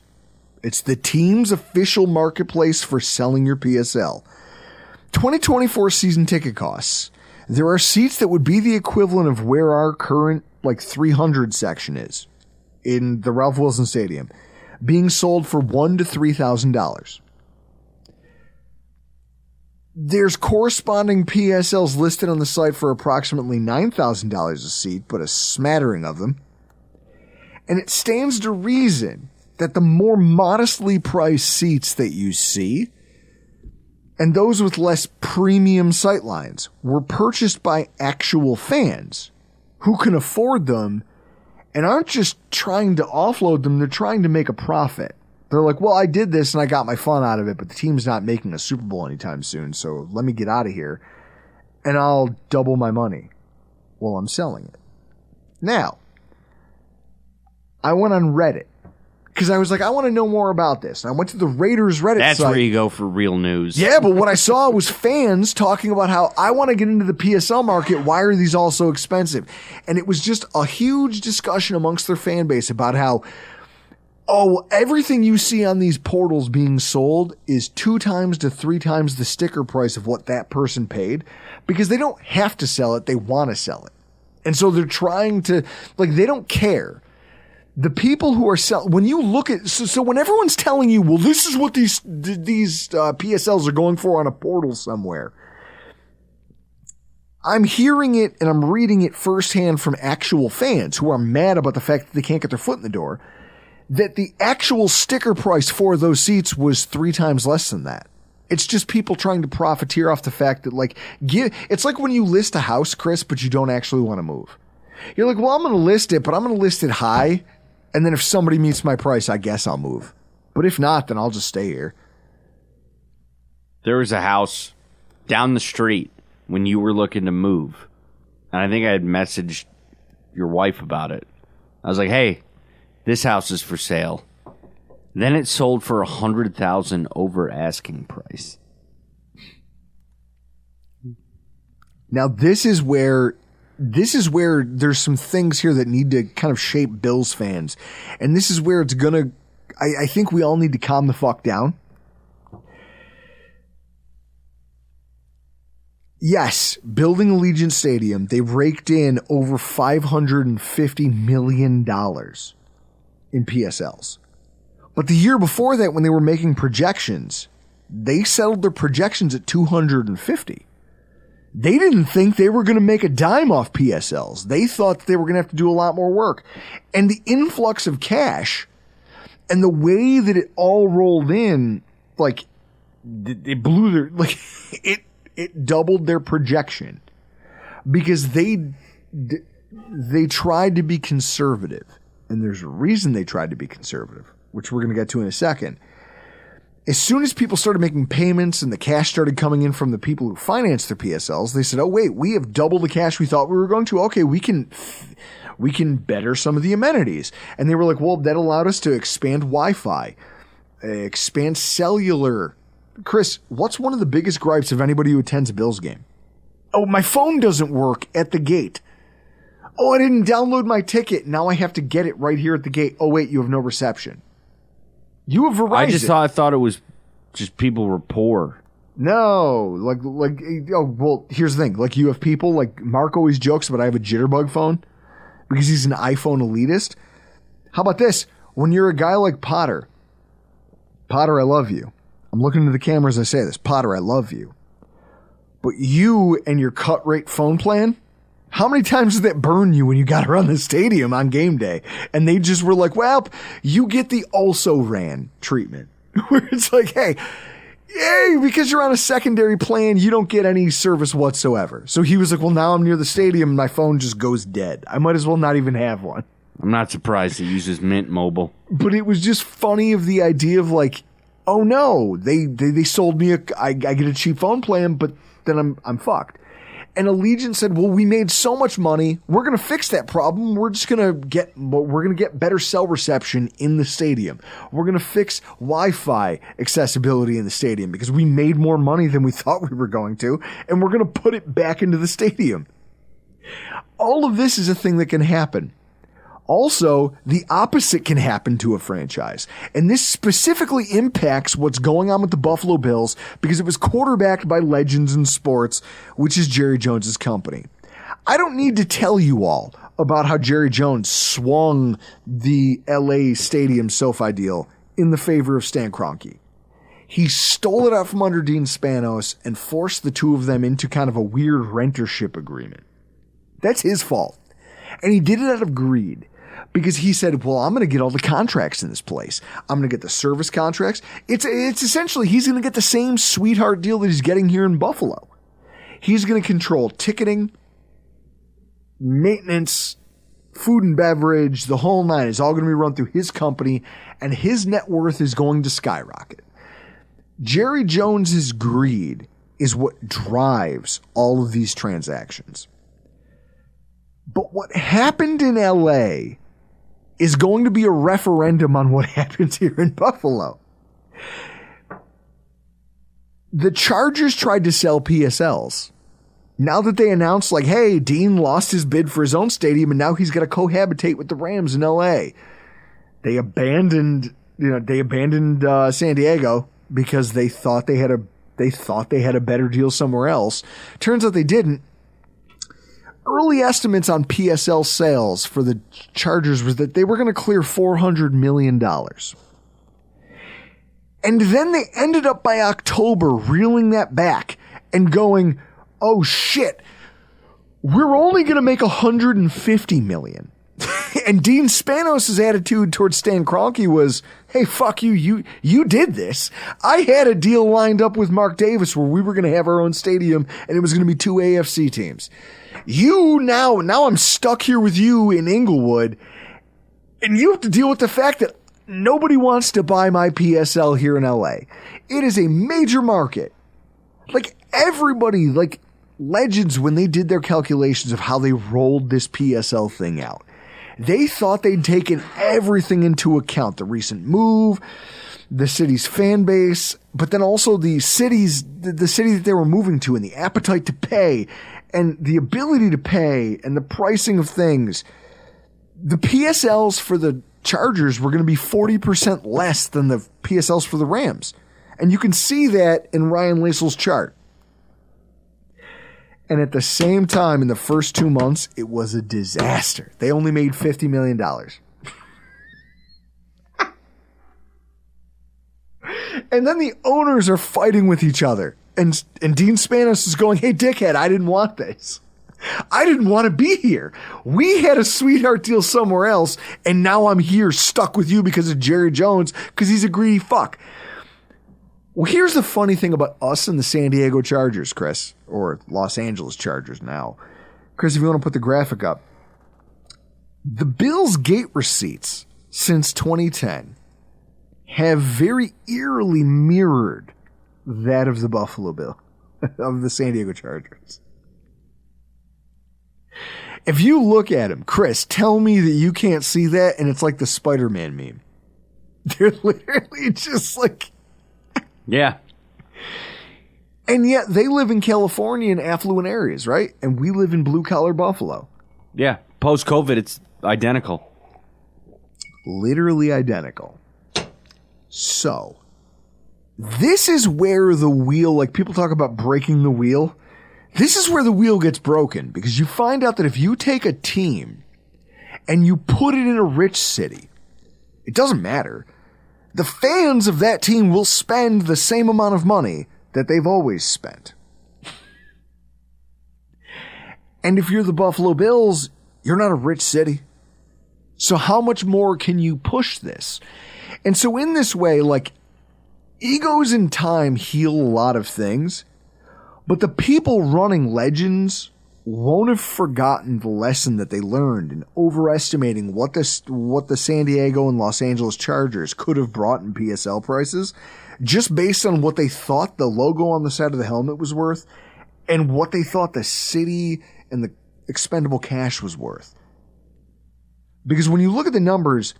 B: it's the team's official marketplace for selling your PSL. 2024 season ticket costs. There are seats that would be the equivalent of where our current, 300 section is in the Ralph Wilson Stadium, being sold for $1,000 to $3,000. There's corresponding PSLs listed on the site for approximately $9,000 a seat, but a smattering of them. And it stands to reason that the more modestly priced seats that you see, and those with less premium sightlines, were purchased by actual fans who can afford them and aren't just trying to offload them, they're trying to make a profit. They're like, well, I did this and I got my fun out of it, but the team's not making a Super Bowl anytime soon, so let me get out of here and I'll double my money while I'm selling it. Now, I went on Reddit because I was like, I want to know more about this. And I went to the Raiders Reddit
A: That's
B: site.
A: where you go for real news.
B: Yeah, but what I saw was fans talking about how I want to get into the PSL market. Why are these all so expensive? And it was just a huge discussion amongst their fan base about how, everything you see on these portals being sold is 2 times to 3 times the sticker price of what that person paid, because they don't have to sell it. They want to sell it. And so they're trying to, they don't care. The people who are selling, when you look at, so when everyone's telling you, well, this is what these PSLs are going for on a portal somewhere, I'm hearing it and I'm reading it firsthand from actual fans who are mad about the fact that they can't get their foot in the door, that the actual sticker price for those seats was 3 times less than that. It's just people trying to profiteer off the fact that, it's like when you list a house, Chris, but you don't actually want to move. You're like, well, I'm going to list it, but I'm going to list it high. And then if somebody meets my price, I guess I'll move. But if not, then I'll just stay here.
A: There was a house down the street when you were looking to move. And I think I had messaged your wife about it. I was like, hey, this house is for sale. Then it sold for $100,000 over asking price.
B: Now, this is where there's some things here that need to kind of shape Bills fans. And this is where it's going to, I think we all need to calm the fuck down. Yes, building Allegiant Stadium, they raked in over $550 million in PSLs. But the year before that, when they were making projections, they settled their projections at 250. They didn't think they were going to make a dime off PSLs. They thought that they were going to have to do a lot more work. And the influx of cash and the way that it all rolled in, it blew their, it doubled their projection because they tried to be conservative. And there's a reason they tried to be conservative, which we're going to get to in a second. As soon as people started making payments and the cash started coming in from the people who financed their PSLs, they said, oh, wait, we have double the cash we thought we were going to. Okay, we can better some of the amenities. And they were like, well, that allowed us to expand Wi-Fi, expand cellular. Chris, what's one of the biggest gripes of anybody who attends a Bills game? Oh, my phone doesn't work at the gate. Oh, I didn't download my ticket. Now I have to get it right here at the gate. Oh, wait, you have no reception. You have Verizon.
A: I thought it was just people were poor.
B: No, well, here's the thing. Like, you have people, like, Mark always jokes about I have a jitterbug phone because he's an iPhone elitist. How about this? When you're a guy like Potter, I love you. I'm looking into the camera as I say this. Potter, I love you. But you and your cut rate phone plan, how many times did that burn you when you got around the stadium on game day? And they just were like, well, you get the also ran treatment. Where it's like, hey, because you're on a secondary plan, you don't get any service whatsoever. So he was like, well, now I'm near the stadium and my phone just goes dead. I might as well not even have one.
A: I'm not surprised he uses Mint Mobile.
B: But it was just funny of the idea of like, oh no, they sold me I get a cheap phone plan, but then I'm fucked. And Allegiant said, well, we made so much money. We're going to fix that problem. We're going to get better cell reception in the stadium. We're going to fix Wi-Fi accessibility in the stadium because we made more money than we thought we were going to. And we're going to put it back into the stadium. All of this is a thing that can happen. Also, the opposite can happen to a franchise. And this specifically impacts what's going on with the Buffalo Bills because it was quarterbacked by legends in sports, which is Jerry Jones's company. I don't need to tell you all about how Jerry Jones swung the LA Stadium SoFi deal in the favor of Stan Kroenke. He stole it out from under Dean Spanos and forced the two of them into kind of a weird rentership agreement. That's his fault. And he did it out of greed. Because he said, well, I'm going to get all the contracts in this place. I'm going to get the service contracts. It's essentially, he's going to get the same sweetheart deal that he's getting here in Buffalo. He's going to control ticketing, maintenance, food and beverage, the whole nine is all going to be run through his company, and his net worth is going to skyrocket. Jerry Jones's greed is what drives all of these transactions. But what happened in LA is going to be a referendum on what happens here in Buffalo. The Chargers tried to sell PSLs. Now that they announced, like, hey, Dean lost his bid for his own stadium and now he's got to cohabitate with the Rams in LA. They abandoned San Diego because they thought they had a better deal somewhere else. Turns out they didn't. Early estimates on PSL sales for the Chargers was that they were going to clear $400 million. And then they ended up by October reeling that back and going, oh shit, we're only going to make $150 million. And Dean Spanos' attitude towards Stan Kroenke was, hey, fuck you, you did this. I had a deal lined up with Mark Davis where we were going to have our own stadium and it was going to be two AFC teams. You now I'm stuck here with you in Inglewood, and you have to deal with the fact that nobody wants to buy my PSL here in LA. It is a major market. Like everybody, like legends, when they did their calculations of how they rolled this PSL thing out, they thought they'd taken everything into account. The recent move, the city's fan base, but then also the city that they were moving to and the appetite to pay and the ability to pay and the pricing of things. The PSLs for the Chargers were going to be 40% less than the PSLs for the Rams. And you can see that in Ryan Lasal's chart. And at the same time, in the first 2 months, it was a disaster. They only made $50 million. And then the owners are fighting with each other. And Dean Spanos is going, hey, dickhead, I didn't want this. I didn't want to be here. We had a sweetheart deal somewhere else, and now I'm here stuck with you because of Jerry Jones, because he's a greedy fuck. Well, here's the funny thing about us and the San Diego Chargers, Chris, or Los Angeles Chargers now. Chris, if you want to put the graphic up. The Bills' gate receipts since 2010 have very eerily mirrored that of the Buffalo Bill, of the San Diego Chargers. If you look at him, Chris, tell me that you can't see that, and it's like the Spider-Man meme. They're literally just like...
A: Yeah.
B: And yet they live in California in affluent areas, right? And we live in blue-collar Buffalo.
A: Yeah. Post-COVID, it's identical.
B: Literally identical. So, this is where the wheel, like people talk about breaking the wheel. This is where the wheel gets broken, because you find out that if you take a team and you put it in a rich city, it doesn't matter. The fans of that team will spend the same amount of money that they've always spent. And if you're the Buffalo Bills, you're not a rich city. So how much more can you push this? And so in this way, like, egos in time heal a lot of things, but the people running Legends won't have forgotten the lesson that they learned in overestimating what the San Diego and Los Angeles Chargers could have brought in PSL prices, just based on what they thought the logo on the side of the helmet was worth and what they thought the city and the expendable cash was worth. Because when you look at the numbers,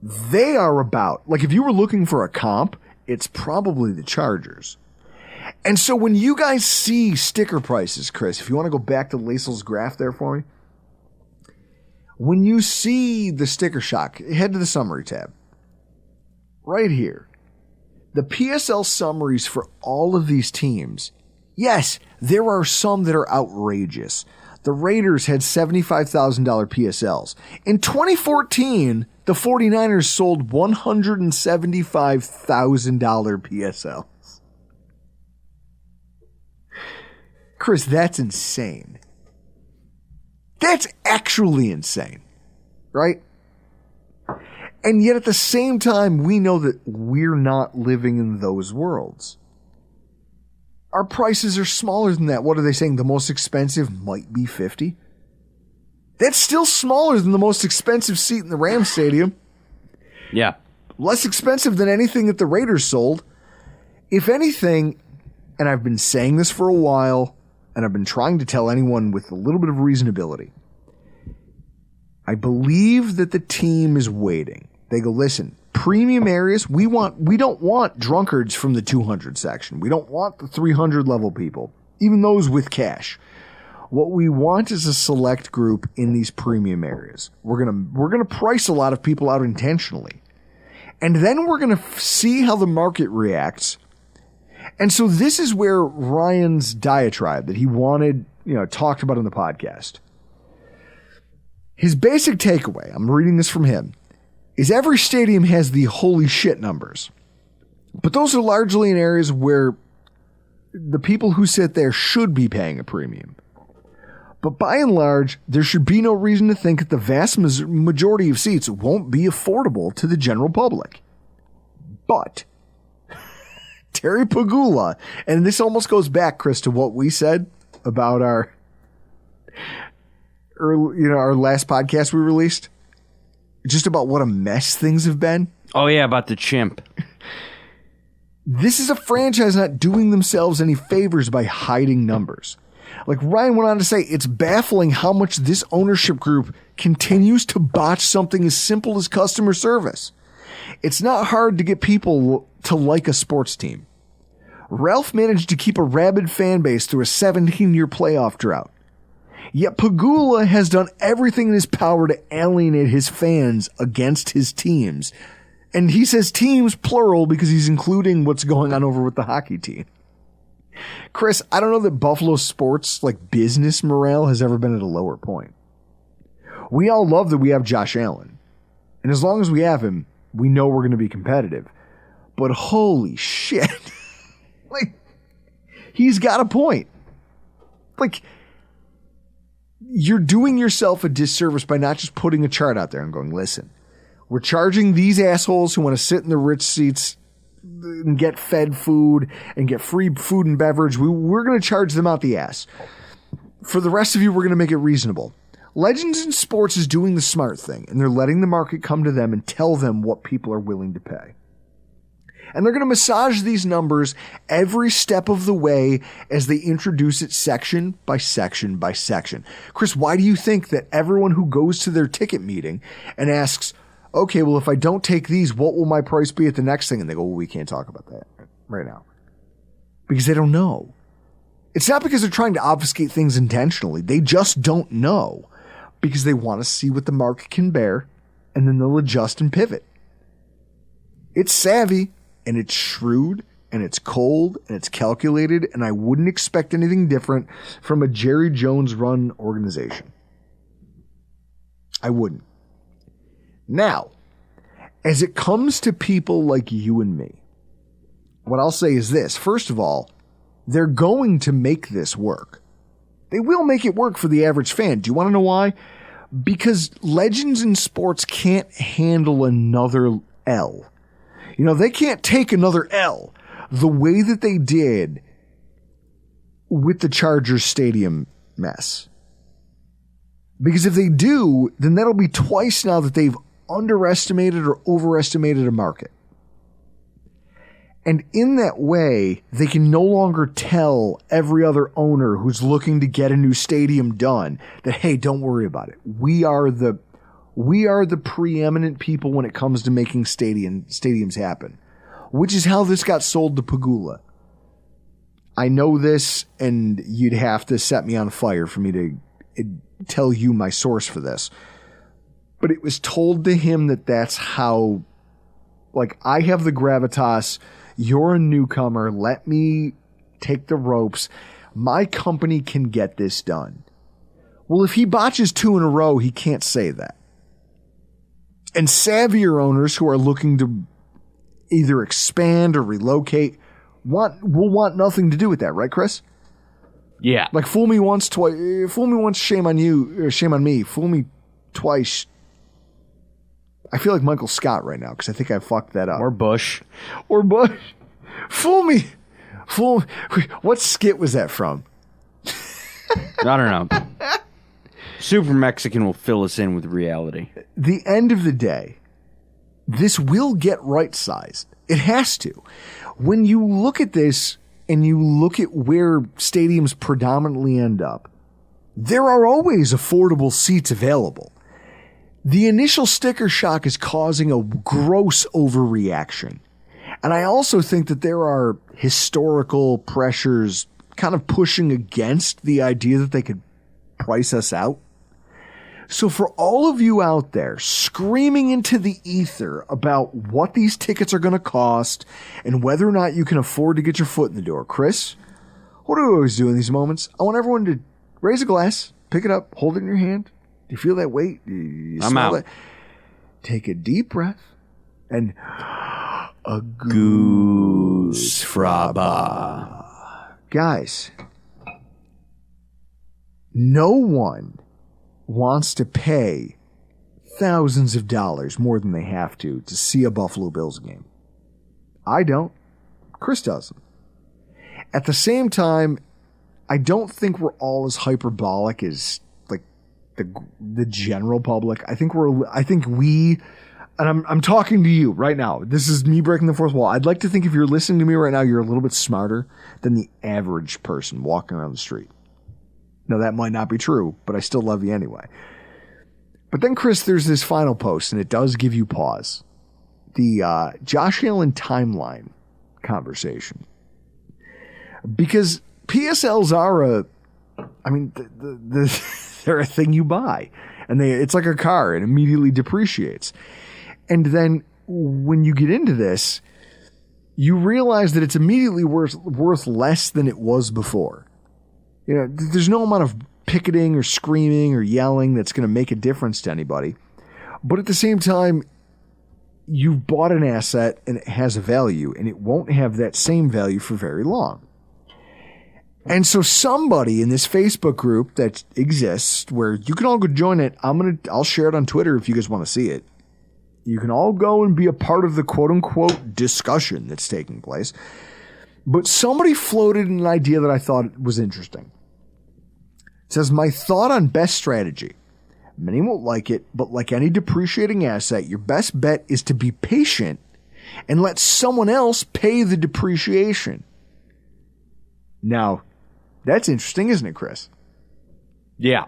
B: they are about, like, if you were looking for a comp, it's probably the Chargers. And so when you guys see sticker prices, Chris, if you want to go back to Lasal's graph there for me, when you see the sticker shock, head to the summary tab. Right here. The PSL summaries for all of these teams. Yes, there are some that are outrageous. The Raiders had $75,000 PSLs. In 2014, the 49ers sold $175,000 PSLs. Chris, that's insane. That's actually insane, right? And yet at the same time, we know that we're not living in those worlds. Our prices are smaller than that. What are they saying? The most expensive might be 50? That's still smaller than the most expensive seat in the Rams Stadium.
A: Yeah.
B: Less expensive than anything that the Raiders sold. If anything, and I've been saying this for a while, and I've been trying to tell anyone with a little bit of reasonability, I believe that the team is waiting. They go, listen, premium areas, we don't want drunkards from the 200 section. We don't want the 300 level people, even those with cash. What we want is a select group in these premium areas. We're gonna price a lot of people out intentionally. And then we're gonna see how the market reacts. And so this is where Ryan's diatribe that he wanted, talked about in the podcast. His basic takeaway, I'm reading this from him, is every stadium has the holy shit numbers. But those are largely in areas where the people who sit there should be paying a premium. But by and large, there should be no reason to think that the vast majority of seats won't be affordable to the general public. But Terry Pagula, and this almost goes back, Chris, to what we said about our last podcast we released, just about what a mess things have been.
A: Oh, yeah, about the chimp.
B: This is a franchise not doing themselves any favors by hiding numbers. Like Ryan went on to say, it's baffling how much this ownership group continues to botch something as simple as customer service. It's not hard to get people to like a sports team. Ralph managed to keep a rabid fan base through a 17-year playoff drought. Yet Pagula has done everything in his power to alienate his fans against his teams. And he says teams plural because he's including what's going on over with the hockey team. Chris, I don't know that Buffalo sports, like business morale, has ever been at a lower point. We all love that we have Josh Allen. And as long as we have him, we know we're going to be competitive. But holy shit. Like, he's got a point. Like, you're doing yourself a disservice by not just putting a chart out there and going, listen, we're charging these assholes who want to sit in the rich seats and get fed food and get free food and beverage. We're going to charge them out the ass. For the rest of you, we're going to make it reasonable. Legends in Sports is doing the smart thing, and they're letting the market come to them and tell them what people are willing to pay. And they're going to massage these numbers every step of the way as they introduce it section by section by section. Chris, why do you think that everyone who goes to their ticket meeting and asks, okay, well, if I don't take these, what will my price be at the next thing? And they go, well, we can't talk about that right now. Because they don't know. It's not because they're trying to obfuscate things intentionally. They just don't know. Because they want to see what the market can bear, and then they'll adjust and pivot. It's savvy, and it's shrewd, and it's cold, and it's calculated, and I wouldn't expect anything different from a Jerry Jones run organization. I wouldn't. Now, as it comes to people like you and me, what I'll say is this. First of all, they're going to make this work. They will make it work for the average fan. Do you want to know why? Because legends in sports can't handle another L. You know, they can't take another L the way that they did with the Chargers stadium mess. Because if they do, then that'll be twice now that they've underestimated or overestimated a market. And in that way, they can no longer tell every other owner who's looking to get a new stadium done that, hey, don't worry about it. We are the preeminent people when it comes to making stadiums happen, which is how this got sold to Pagula. I know this, and you'd have to set me on fire for me to tell you my source for this. But it was told to him that that's how, like, I have the gravitas. You're a newcomer. Let me take the ropes. My company can get this done. Well, if he botches 2 in a row, he can't say that. And savvier owners who are looking to either expand or relocate will want nothing to do with that, right, Chris?
A: Yeah.
B: Like, fool me once, shame on you, or shame on me. Fool me twice. I feel like Michael Scott right now because I think I fucked that up.
A: Or Bush.
B: Fool me. What skit was that from?
A: I don't know. Super Mexican will fill us in with reality.
B: The end of the day, this will get right-sized. It has to. When you look at this and you look at where stadiums predominantly end up, there are always affordable seats available. The initial sticker shock is causing a gross overreaction. And I also think that there are historical pressures kind of pushing against the idea that they could price us out. So for all of you out there screaming into the ether about what these tickets are going to cost and whether or not you can afford to get your foot in the door, Chris, what do we always do in these moments? I want everyone to raise a glass, pick it up, hold it in your hand. Do you feel that weight? Do you
A: I'm
B: smell
A: out.
B: that? Take a deep breath and a goose fraba. Guys, no one wants to pay thousands of dollars more than they have to see a Buffalo Bills game. I don't. Chris doesn't. At the same time, I don't think we're all as hyperbolic as the general public. I think we, and I'm talking to you right now. This is me breaking the fourth wall. I'd like to think if you're listening to me right now, you're a little bit smarter than the average person walking around the street. Now, that might not be true, but I still love you anyway. But then, Chris, there's this final post, and it does give you pause. The Josh Allen timeline conversation. Because PSLs are they're a thing you buy. And it's like a car. It immediately depreciates. And then when you get into this, you realize that it's immediately worth less than it was before. You know, there's no amount of picketing or screaming or yelling that's going to make a difference to anybody. But at the same time, you've bought an asset and it has a value, and it won't have that same value for very long. And so somebody in this Facebook group that exists, where you can all go join it, I'll share it on Twitter if you guys want to see it. You can all go and be a part of the quote-unquote discussion that's taking place. But somebody floated an idea that I thought was interesting. It says, my thought on best strategy. Many won't like it, but like any depreciating asset, your best bet is to be patient and let someone else pay the depreciation. Now, that's interesting, isn't it, Chris?
A: Yeah.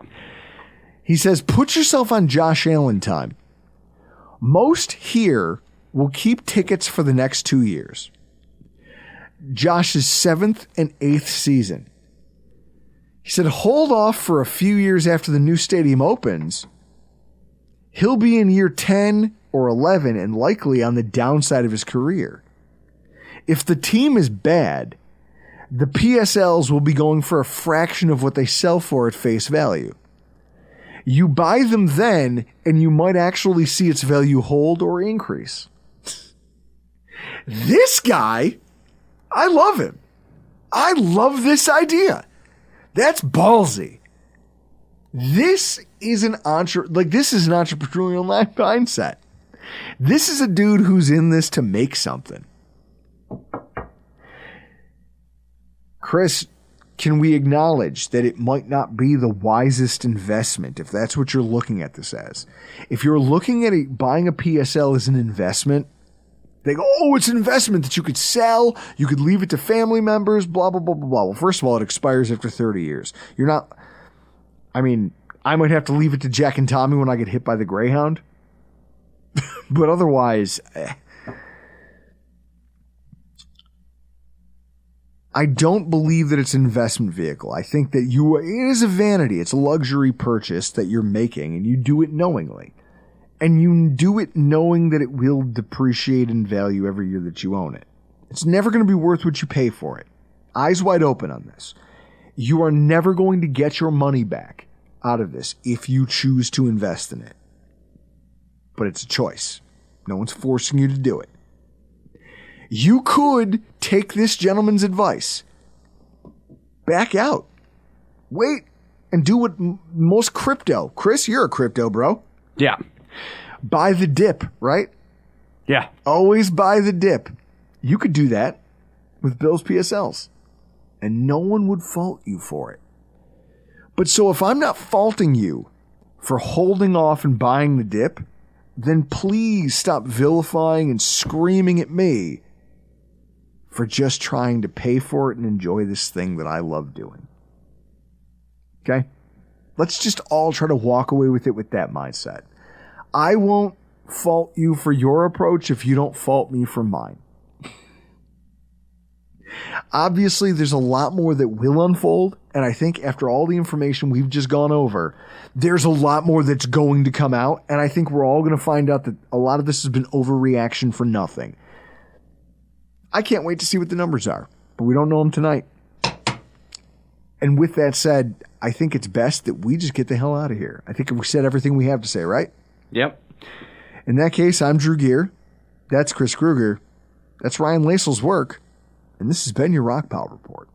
B: He says, put yourself on Josh Allen time. Most here will keep tickets for the next 2 years. Josh's 7th and 8th season. He said, hold off for a few years after the new stadium opens. He'll be in year 10 or 11 and likely on the downside of his career. If the team is bad, the PSLs will be going for a fraction of what they sell for at face value. You buy them then, and you might actually see its value hold or increase. This guy, I love him. I love this idea. That's ballsy. This is an entrepreneurial mindset. This is a dude who's in this to make something. Chris, can we acknowledge that it might not be the wisest investment if that's what you're looking at this as? If you're looking at buying a PSL as an investment, they go, oh, it's an investment that you could sell, you could leave it to family members, blah, blah, blah, blah, blah. Well, first of all, it expires after 30 years. You're not, I mean, I might have to leave it to Jack and Tommy when I get hit by the Greyhound. But otherwise, I don't believe that it's an investment vehicle. I think that it is a vanity. It's a luxury purchase that you're making, and you do it knowingly. And you do it knowing that it will depreciate in value every year that you own it. It's never going to be worth what you pay for it. Eyes wide open on this. You are never going to get your money back out of this if you choose to invest in it. But it's a choice. No one's forcing you to do it. You could take this gentleman's advice. Back out. Wait and do what most crypto. Chris, you're a crypto bro.
A: Yeah.
B: Buy the dip, right?
A: Yeah.
B: Always buy the dip. You could do that with Bill's PSLs, and no one would fault you for it. But so if I'm not faulting you for holding off and buying the dip, then please stop vilifying and screaming at me for just trying to pay for it and enjoy this thing that I love doing. Okay? Let's just all try to walk away with it with that mindset. I won't fault you for your approach if you don't fault me for mine. Obviously, there's a lot more that will unfold, and I think after all the information we've just gone over, there's a lot more that's going to come out, and I think we're all going to find out that a lot of this has been overreaction for nothing. I can't wait to see what the numbers are, but we don't know them tonight. And with that said, I think it's best that we just get the hell out of here. I think we said everything we have to say, right?
A: Yep.
B: In that case, I'm Drew Gear. That's Chris Kruger. That's Ryan Lasal's work. And this has been your Rock Pile Report.